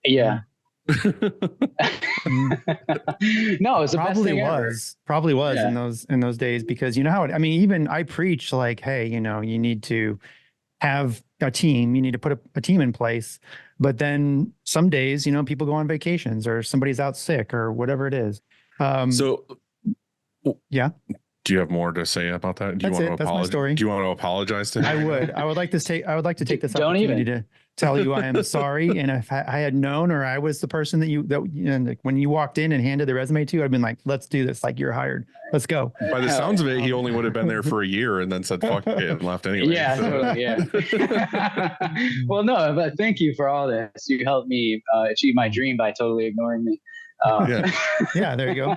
Yeah. No, it was the best thing ever. Probably was Yeah. in those days, because you know how even I preach like, hey, you need to have a team, you need to put a team in place, but then some days, people go on vacations or somebody's out sick or whatever it is. So yeah. Do you have more to say about that? That's it. That's my story. Do you want to apologize to him? I would like to take this Don't opportunity to tell you I am sorry. And if I had known, or I was the person that when you walked in and handed the resume to, I'd been like, let's do this. Like, you're hired. Let's go. By the sounds of it, he only would have been there for a year and then said, fuck it, and left anyway. Yeah, totally, yeah. Well, no, but thank you for all this. You helped me achieve my dream by totally ignoring me. Yeah, there you go.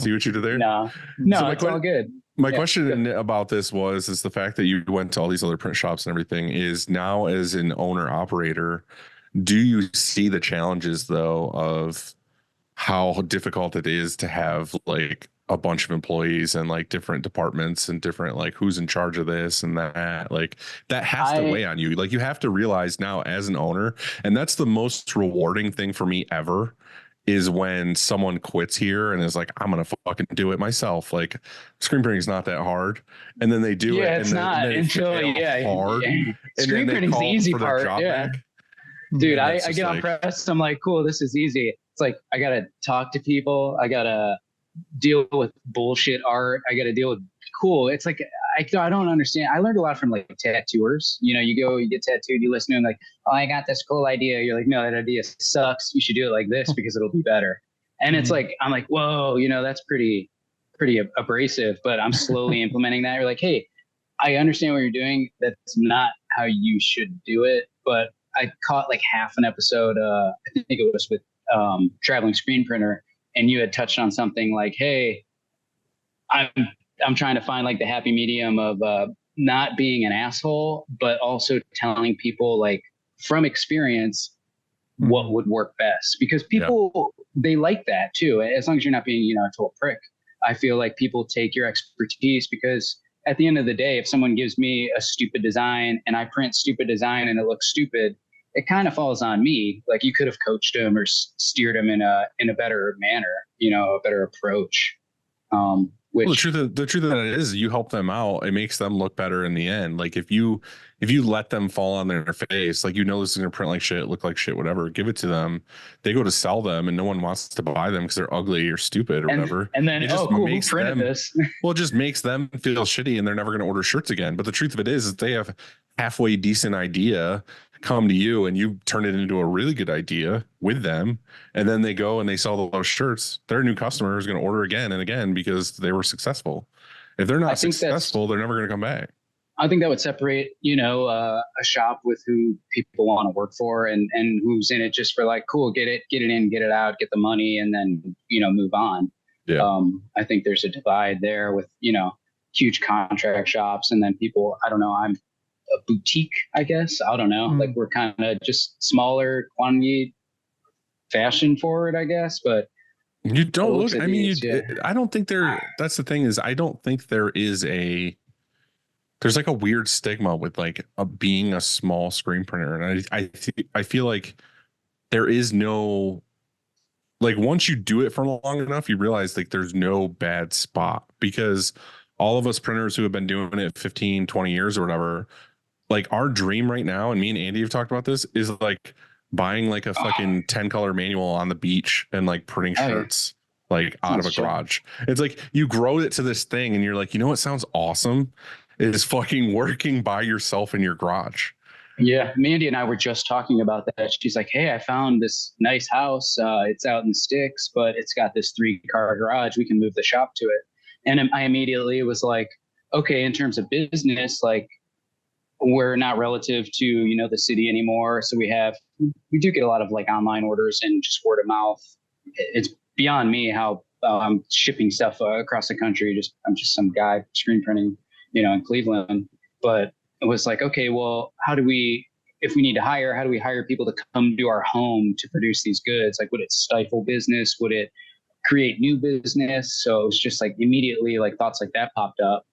See what you did there? No, So it's all good. My question about this is the fact that you went to all these other print shops and everything is now, as an owner operator, do you see the challenges though of how difficult it is to have like a bunch of employees and like different departments and different like who's in charge of this and that, like that has to weigh on you. Like you have to realize now as an owner, and that's the most rewarding thing for me ever, is when someone quits here and is like, I'm gonna fucking do it myself. Like screen printing is not that hard, and then they do it. Yeah, it's not until hard. Yeah. And Screen printing's the easy part. Yeah, back. dude, I just get on press. I'm like, cool, this is easy. It's like I gotta talk to people. I gotta deal with bullshit art. I gotta deal with cool. It's like I don't understand. I learned a lot from like tattooers. You go, you get tattooed, you listen to them like, oh, I got this cool idea. You're like, no, that idea sucks. You should do it like this because it'll be better. And it's like, I'm like, whoa, that's pretty abrasive, but I'm slowly implementing that. You're like, hey, I understand what you're doing. That's not how you should do it. But I caught like half an episode. I think it was with Traveling Screen Printer, and you had touched on something like, hey, I'm trying to find like the happy medium of not being an asshole, but also telling people like from experience what would work best, because people, they like that too. As long as you're not being, you know, a total prick. I feel like people take your expertise, because at the end of the day, if someone gives me a stupid design and I print stupid design and it looks stupid, it kind of falls on me. Like, you could have coached them or steered them in a better manner, you know, a better approach. Which, well, the truth of it is, you help them out, it makes them look better in the end. Like, if you let them fall on their face, like, you know, this is gonna print like shit, look like shit, whatever, give it to them, they go to sell them and no one wants to buy them because they're ugly or stupid or whatever, and then, it just cool, makes who printed them, this? well, it just makes them feel shitty and they're never going to order shirts again. But the truth of it is they have halfway decent idea, come to you and you turn it into a really good idea with them, and then they go and they sell those shirts. Their new customer is going to order again and again because they were successful. If they're not successful, they're never going to come back. I think that would separate, you know, a shop with who people want to work for, and who's in it just for like, cool, get it in, get it out, get the money, and then, you know, move on. Yeah. I think there's a divide there with, you know, huge contract shops, and then people, I don't know, I'm a boutique, I guess. I don't know. Like, we're kind of just smaller quantity, fashion forward, I guess. But you don't look, I mean, I don't think that's the thing, is I don't think there's like a weird stigma with like being a small screen printer. And I feel like there is no, like, once you do it for long enough, you realize like there's no bad spot, because all of us printers who have been doing it 15, 20 years or whatever, like, our dream right now, and me and Andy have talked about this, is like buying like a fucking 10 color manual on the beach and like printing shirts like out of a garage. It's like you grow it to this thing and you're like, you know what sounds awesome is fucking working by yourself in your garage. Yeah, Mandy and I were just talking about that. She's like, hey, I found this nice house. It's out in sticks, but it's got this 3-car garage. We can move the shop to it. And I immediately was like, okay, in terms of business, like, we're not relative to, you know, the city anymore. So we do get a lot of like online orders and just word of mouth. It's beyond me how I'm shipping stuff across the country. I'm just some guy screen printing, you know, in Cleveland. But it was like, okay, well, if we need to hire, how do we hire people to come to our home to produce these goods? Like, would it stifle business? Would it create new business? So it was just like immediately like thoughts like that popped up.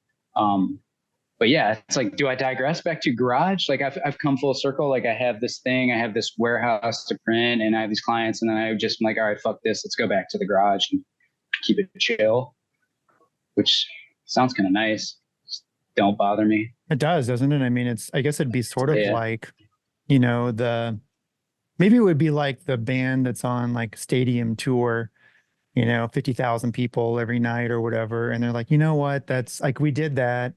But yeah, it's like, do I digress back to garage? Like, I've come full circle. Like, I have this thing, I have this warehouse to print, and I have these clients, and then I just, I'm like, all right, fuck this. Let's go back to the garage and keep it chill, which sounds kind of nice. Just don't bother me. It does, doesn't it? I mean, I guess it'd be sort of like, you know, maybe it would be like the band that's on like stadium tour, you know, 50,000 people every night or whatever. And they're like, you know what? That's like, we did that.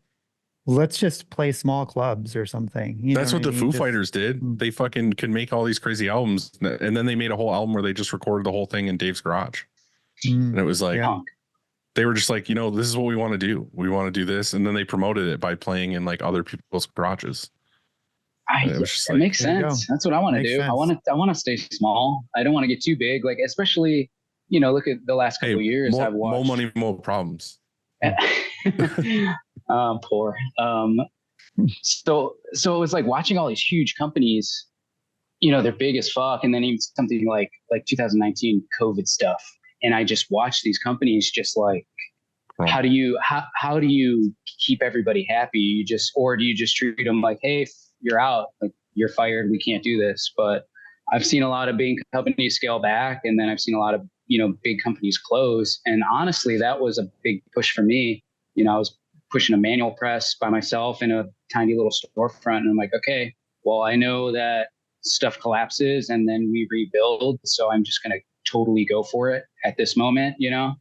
Let's just play small clubs or something. That's what the Foo Fighters did. They fucking could make all these crazy albums, and then they made a whole album where they just recorded the whole thing in Dave's garage. And it was like, they were just like, you know, this is what we want to do. We want to do this. And then they promoted it by playing in like other people's garages. It makes sense. That's what I want to do. I want to stay small. I don't want to get too big. Like, especially, you know, look at the last couple of years. I've watched more money, more problems. Poor. So it was like watching all these huge companies, you know, they're big as fuck. And then even something like 2019 COVID stuff. And I just watched these companies just like, how do you keep everybody happy? Do you just treat them like, hey, you're out, like, you're fired, we can't do this. But I've seen a lot of big companies scale back, and then I've seen a lot of, you know, big companies close. And honestly, that was a big push for me. You know, I was pushing a manual press by myself in a tiny little storefront. And I'm like, okay, well, I know that stuff collapses and then we rebuild. So I'm just going to totally go for it at this moment, you know,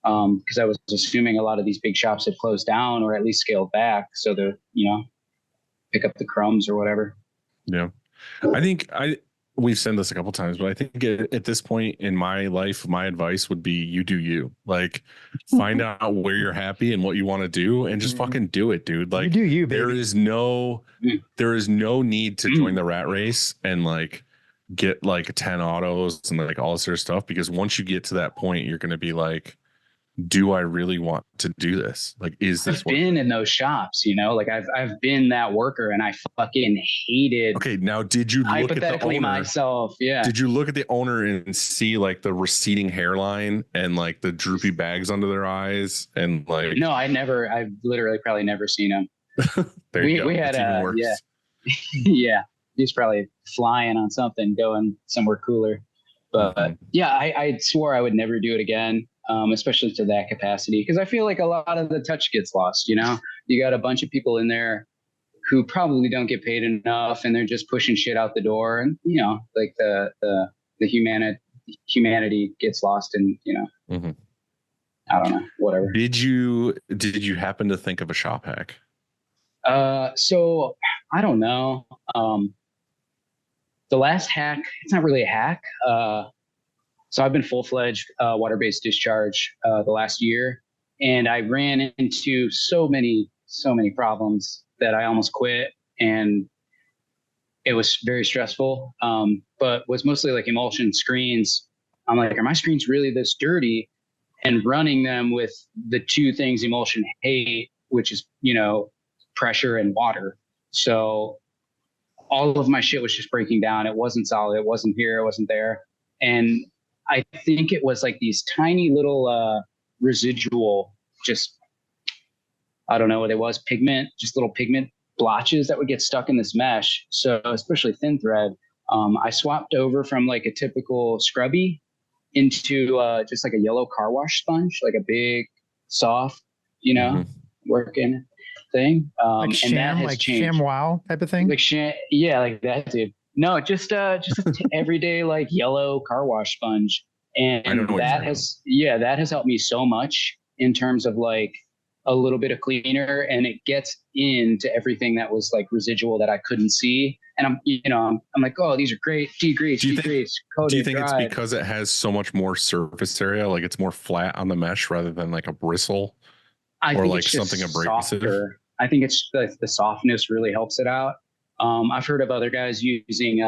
because I was assuming a lot of these big shops had closed down or at least scaled back. So they're, you know, pick up the crumbs or whatever. Yeah. I think we've said this a couple times, but I think at this point in my life, my advice would be, you do you. Like, find out where you're happy and what you want to do, and just fucking do it, dude. Like, you do you, baby. there is no need to join the rat race and like get like 10 autos and like all this sort of stuff, because once you get to that point, you're going to be like, do I really want to do this? Like, is this I've been in those shops, you know, like I've been that worker and I fucking hated okay, now did you look at the hypothetically owner? myself. Yeah. Did you look at the owner and see like the receding hairline and like the droopy bags under their eyes and like No, I've literally probably never seen him. there you go. We had That's even worse. yeah. Yeah. He's probably flying on something, going somewhere cooler. But yeah, I swore I would never do it again. Especially to that capacity, because I feel like a lot of the touch gets lost. You know, you got a bunch of people in there who probably don't get paid enough, and they're just pushing shit out the door, and you know, like the humanity gets lost, and you know, I don't know, whatever. Did you happen to think of a shop hack? So I don't know. The last hack, it's not really a hack. So I've been full-fledged Waterbase discharge the last year, and I ran into so many problems that I almost quit, and it was very stressful. But was mostly like emulsion screens. I'm like, are my screens really this dirty? And running them with the two things emulsion hate, which is, you know, pressure and water. So all of my shit was just breaking down. It wasn't solid. It wasn't here. It wasn't there. And I think it was like these tiny little residual, just, I don't know what it was, pigment, just little pigment blotches that would get stuck in this mesh. So especially thin thread, I swapped over from like a typical scrubby into just like a yellow car wash sponge, like a big, soft, you know, working thing. Like and sham, that has like changed. ShamWow type of thing. Like yeah, like that, dude. No, just a everyday like yellow car wash sponge, and that has helped me so much in terms of like a little bit of cleaner, and it gets into everything that was like residual that I couldn't see. And I'm like, oh, these are great. Degrease, coated, do you think dried. it's because it has so much more surface area, like it's more flat on the mesh rather than like a bristle or like something abrasive? Softer. I think it's the softness really helps it out. I've heard of other guys using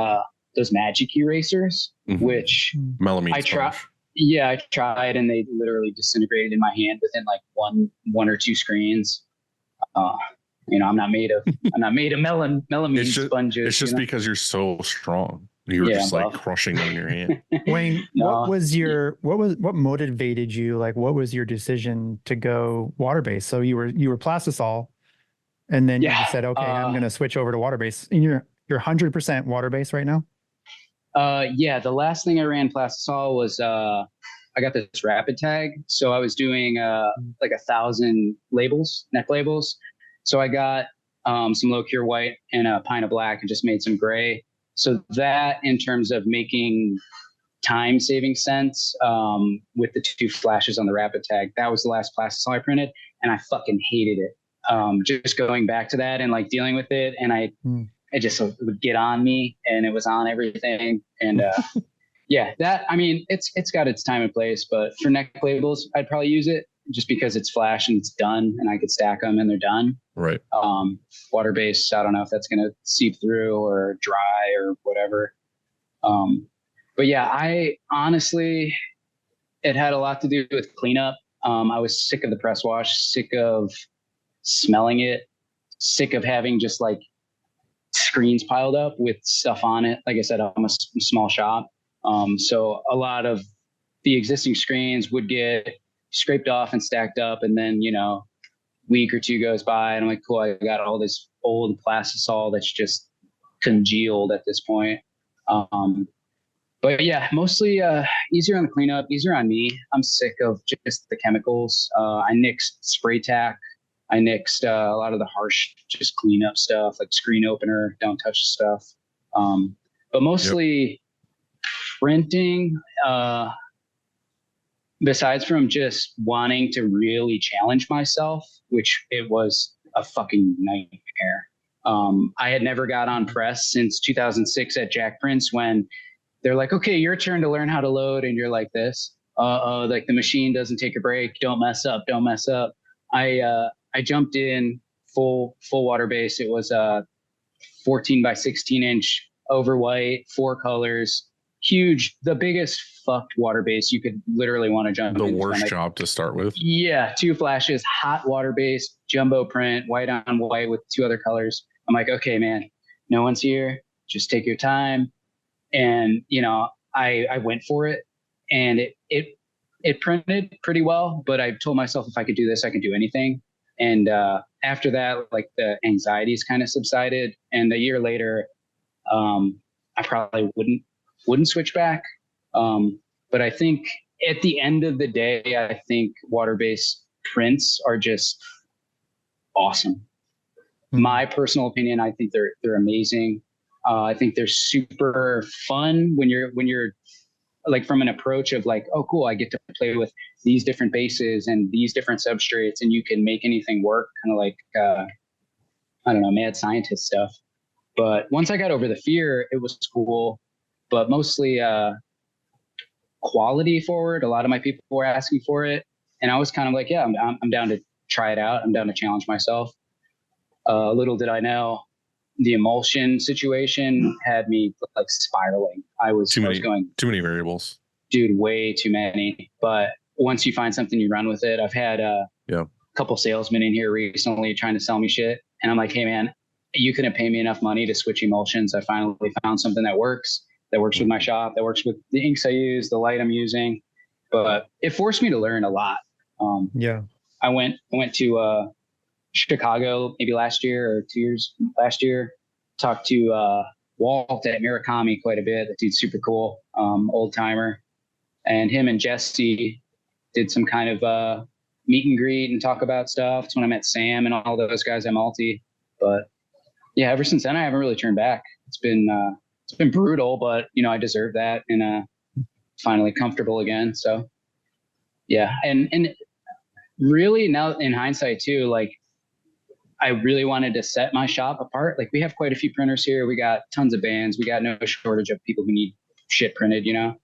those magic erasers, which melamine I tried. Yeah, I tried, and they literally disintegrated in my hand within like one or two screens. You know, I'm not made of melamine sponges. It's just because you're so strong. You were just like crushing them in your hand. Wayne, what motivated you? Like, what was your decision to go Waterbase? So you were plastisol, and then you just said, okay, I'm going to switch over to Waterbase. And you're 100% Waterbase right now? Yeah, the last thing I ran plastisol was I got this rapid tag. So I was doing like 1,000 labels, neck labels. So I got some low cure white and a pint of black and just made some gray. So that, in terms of making time saving sense, with the two flashes on the rapid tag, that was the last plastisol I printed, and I fucking hated it. Just going back to that and like dealing with it, and it just would get on me, and it was on everything. And yeah, that, I mean, it's got its time and place, but for neck labels, I'd probably use it just because it's flash and it's done, and I could stack them and they're done. Right. Water-based, I don't know if that's going to seep through or dry or whatever. But yeah, I honestly, it had a lot to do with cleanup. I was sick of the press wash, sick of smelling it, sick of having just like screens piled up with stuff on it. Like I said, I'm a small shop. So a lot of the existing screens would get scraped off and stacked up. And then, you know, week or two goes by and I'm like, cool, I got all this old plastisol that's just congealed at this point. But yeah, mostly easier on the cleanup, easier on me. I'm sick of just the chemicals. I nixed spray tack. I nixed a lot of the harsh, just cleanup stuff like screen opener, don't touch stuff. But mostly printing, besides from just wanting to really challenge myself, which it was a fucking nightmare. I had never got on press since 2006 at Jack Prince, when they're like, okay, your turn to learn how to load. And you're like this, like the machine doesn't take a break. Don't mess up. Don't mess up. I jumped in full Waterbase. It was a 14 by 16 inch over white, 4 colors, huge, the biggest fucked Waterbase you could literally want to jump The into. worst Like, job to start with. yeah, 2 flashes, hot Waterbase, jumbo print, white on white with 2 other colors. I'm like, okay, man, no one's here. Just take your time. And, you know, I went for it, and it printed pretty well, but I told myself if I could do this, I could do anything. And after that, like, the anxieties kind of subsided. And a year later, I probably wouldn't switch back. But I think at the end of the day, I think water-based prints are just awesome. My personal opinion, I think they're amazing. I think they're super fun when you're like, from an approach of like, oh, cool, I get to play with these different bases and these different substrates, and you can make anything work, kind of like, I don't know, mad scientist stuff. But once I got over the fear, it was cool, but mostly quality forward. A lot of my people were asking for it, and I was kind of like, yeah, I'm down to try it out. I'm down to challenge myself. Little did I know, the emulsion situation had me like spiraling. I was going too many variables, dude, way too many. But once you find something, you run with it. I've had a couple salesmen in here recently trying to sell me shit, and I'm like, hey man, you couldn't pay me enough money to switch emulsions. I finally found something that works with my shop, that works with the inks I use, the light I'm using. But it forced me to learn a lot. I went to Chicago maybe last year or 2 years last year. Talked to Walt at Murakami quite a bit. That dude's super cool, old timer. And him and Jesse did some kind of meet and greet and talk about stuff. It's when I met Sam and all those guys at Multi. But yeah, ever since then, I haven't really turned back. It's been brutal, but you know, I deserve that, and finally comfortable again. So yeah, and really now in hindsight too, like, I really wanted to set my shop apart. Like, we have quite a few printers here. We got tons of bands. We got no shortage of people who need shit printed, you know?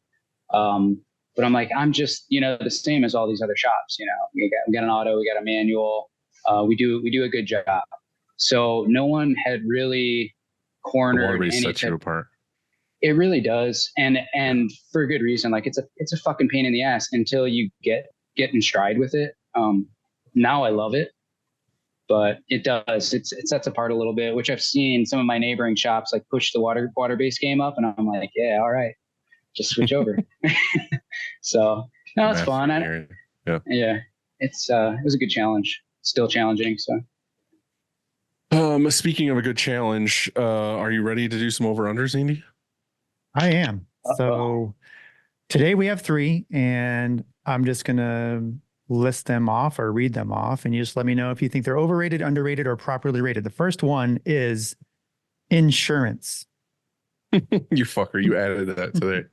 But I'm like, I'm just, you know, the same as all these other shops, you know, we got an auto, we got a manual. We do a good job. So no one had really cornered Waterbase any sets you apart. It really does. And for a good reason. Like, it's a fucking pain in the ass until you get in stride with it. Now I love it. But it does. It sets apart a little bit, which I've seen some of my neighboring shops like push the water-based game up, and I'm like, yeah, all right, just switch over. So no, it's fun. Yeah, it was a good challenge. Still challenging. So. Speaking of a good challenge, are you ready to do some over-unders, Andy? I am. So today we have 3, and I'm just gonna list them off or read them off, and you just let me know if you think they're overrated, underrated, or properly rated. The first one is insurance. You fucker, you added that today.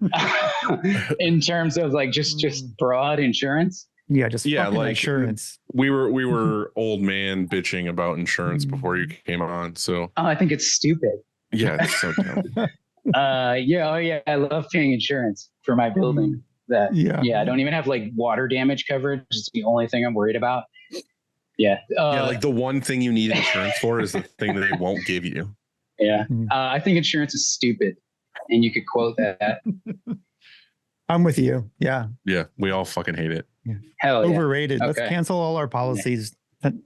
In terms of like just broad insurance? Yeah, just fucking like insurance. We were old man bitching about insurance before you came on. So I think it's stupid. Yeah, it's so dumb. Yeah, I love paying insurance for my building. I don't even have like water damage coverage. It's the only thing I'm worried about. Like the one thing you need insurance for is the thing that they won't give you. I think insurance is stupid, and you could quote that. I'm with you. Yeah, we all fucking hate it. Hell yeah. Overrated. Let's cancel all our policies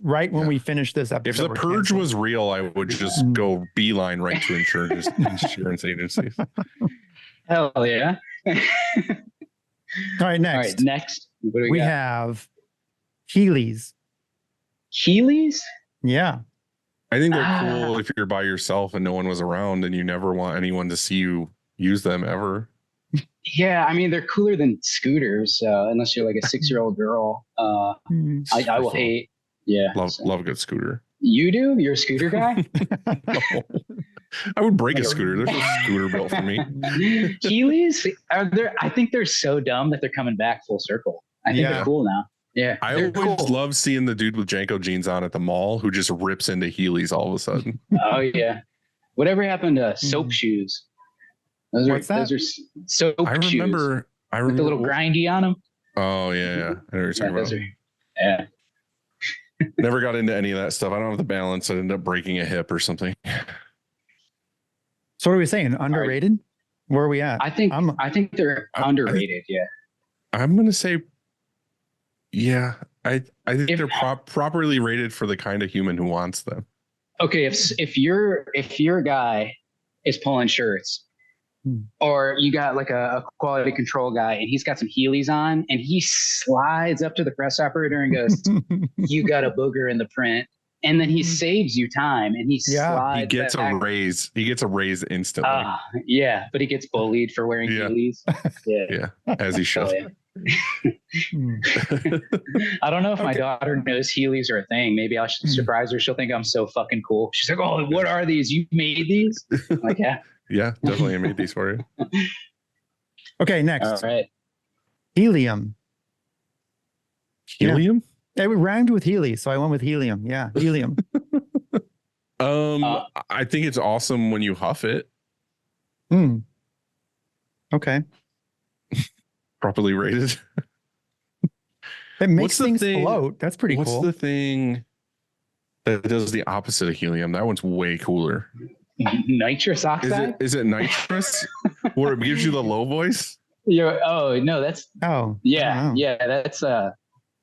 right when we finish this episode. If the purge was real, I would just go beeline right to insurance agencies. Hell yeah. All right, next. What do we have Heelys. Heelys? Yeah. I think they're cool if you're by yourself and no one was around and you never want anyone to see you use them ever. Yeah, I mean, they're cooler than scooters, unless you're like a 6-year-old girl. I will hate. Yeah. Love a good scooter. You do? You're a scooter guy? No. I would break a scooter. There's no scooter built for me. Heelys? I think they're so dumb that they're coming back full circle. I think they're cool now. Yeah. I always love seeing the dude with Janko jeans on at the mall who just rips into Heelys all of a sudden. Oh, yeah. Whatever happened to soap shoes? Those are soap shoes. I remember with the little grindy on them. Oh, yeah. I know what you're talking about. Never got into any of that stuff. I don't have the balance. I ended up breaking a hip or something. So what are we saying? Underrated? Where are we at? I think they're underrated. Yeah. I'm gonna say, yeah. I think they're properly rated for the kind of human who wants them. Okay, if your guy is pulling shirts, or you got like a quality control guy and he's got some Heelys on and he slides up to the press operator and goes, "You got a booger in the print," and then he saves you time and he slides. He gets a raise. He gets a raise instantly. Yeah, but he gets bullied for wearing Heelys. Yeah, as he should. I don't know if my daughter knows Heelys are a thing. Maybe I should surprise her. She'll think I'm so fucking cool. She's like, "Oh, what are these? You made these?" I'm like, yeah. Yeah, definitely. I made these for you. Okay, next. All right. Helium. Helium? It rhymed with Healy, so I went with helium. Yeah, helium. I think it's awesome when you huff it. Okay. Properly rated. It makes things float. That's pretty cool. What's the thing that does the opposite of helium? That one's way cooler. Nitrous oxide? Is it nitrous? Where it gives you the low voice? That's that's some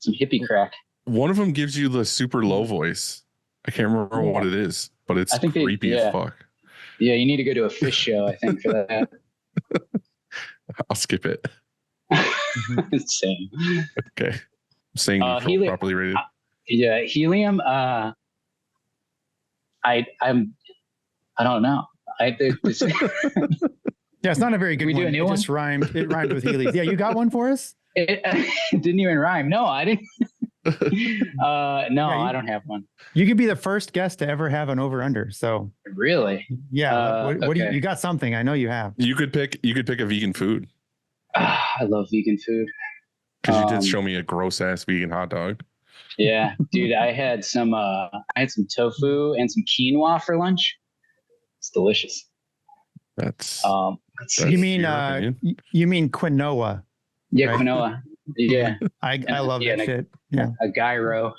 hippie crack. One of them gives you the super low voice. I can't remember what it is, but it's creepy as fuck. Yeah, you need to go to a fish show, I think, for that. I'll skip it. Same. Okay. I'm saying properly rated. Helium. I don't know. It's not a very good one. Do a new one? Just rhymed. It rhymed with Healy. Yeah, you got one for us? It didn't even rhyme. No, I didn't. I don't have one. You could be the first guest to ever have an over/under. So really, yeah. What do you got? Something I know you have. You could pick a vegan food. I love vegan food. Because you did show me a gross ass vegan hot dog. Yeah, dude. I had some tofu and some quinoa for lunch. It's delicious. That's you mean quinoa? Yeah, right? quinoa. Yeah, I love that shit. Yeah, a gyro.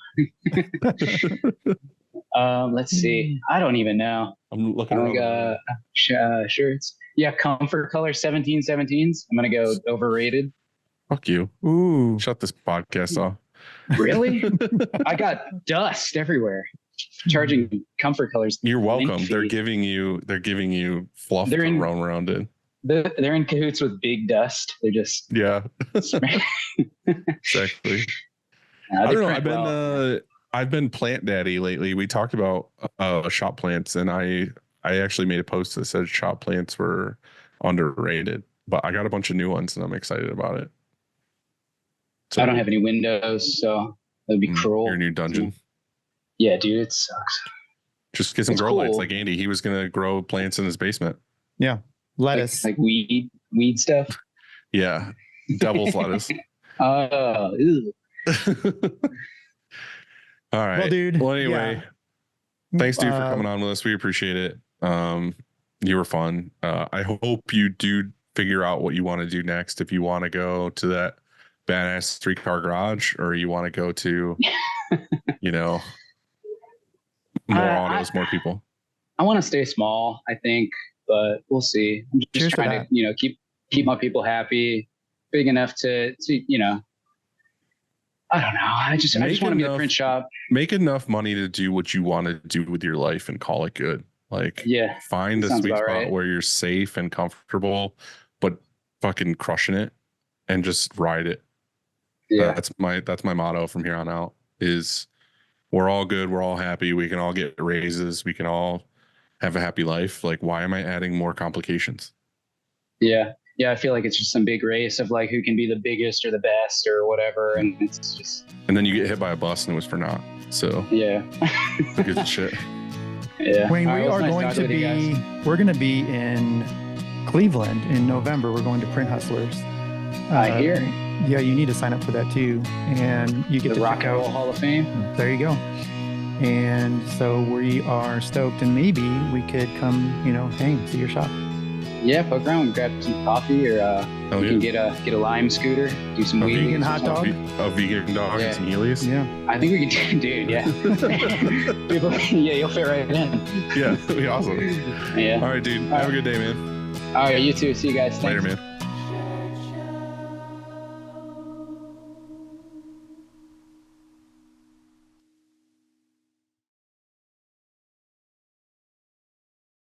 Let's see. I don't even know. I'm looking at shirts. Yeah, comfort color 1717s. I'm gonna go overrated. Fuck you. Ooh. Shut this podcast off. Really? I got dust everywhere. Charging comfort colors. You're welcome. They're giving you fluff to run around in. They're in cahoots with big dust. They're just exactly. I don't know. I've been plant daddy lately. We talked about shop plants, and I actually made a post that said shop plants were underrated, but I got a bunch of new ones, and I'm excited about it. So, I don't have any windows, so that'd be cruel. Your new dungeon. Yeah, dude, it sucks. Just get some grow lights like Andy. He was gonna grow plants in his basement. Yeah, lettuce, like weed stuff. Yeah, devil's lettuce. All right. Well, dude. Well, anyway, thanks, dude, for coming on with us. We appreciate it. You were fun. I hope you do figure out what you want to do next. If you want to go to that badass 3-car garage, or you want to go to, more autos, more people. I want to stay small, I think, but we'll see. I'm just trying to, keep my people happy, big enough to I don't know. I just want to be a print shop. Make enough money to do what you want to do with your life and call it good. Like, find a sweet spot where you're safe and comfortable, but fucking crushing it and just ride it. Yeah. That's my motto from here on out is we're all good. We're all happy. We can all get raises. We can all have a happy life. Like, why am I adding more complications? Yeah. Yeah, I feel like it's just some big race of like who can be the biggest or the best or whatever, and it's just. And then you get hit by a bus and it was for naught. So yeah, who gives a shit? Yeah, Wayne, we're going to be in Cleveland in November. We're going to Print Hustlers. I hear. Yeah, you need to sign up for that too, and you get the Rock and Roll Hall of Fame. There you go. And so we are stoked, and maybe we could come, hang, see your shop. Yeah, poke around, grab some coffee, or you can get a Lime scooter, do some wheelies. Vegan hot dog, a vegan dog, and some Heelys. Yeah, I think we can, dude. Yeah, you'll fit right in. Yeah, that'd be awesome. Yeah. All right, dude. Have a good day, man. All right, you too. See you guys. Thanks. Later, man.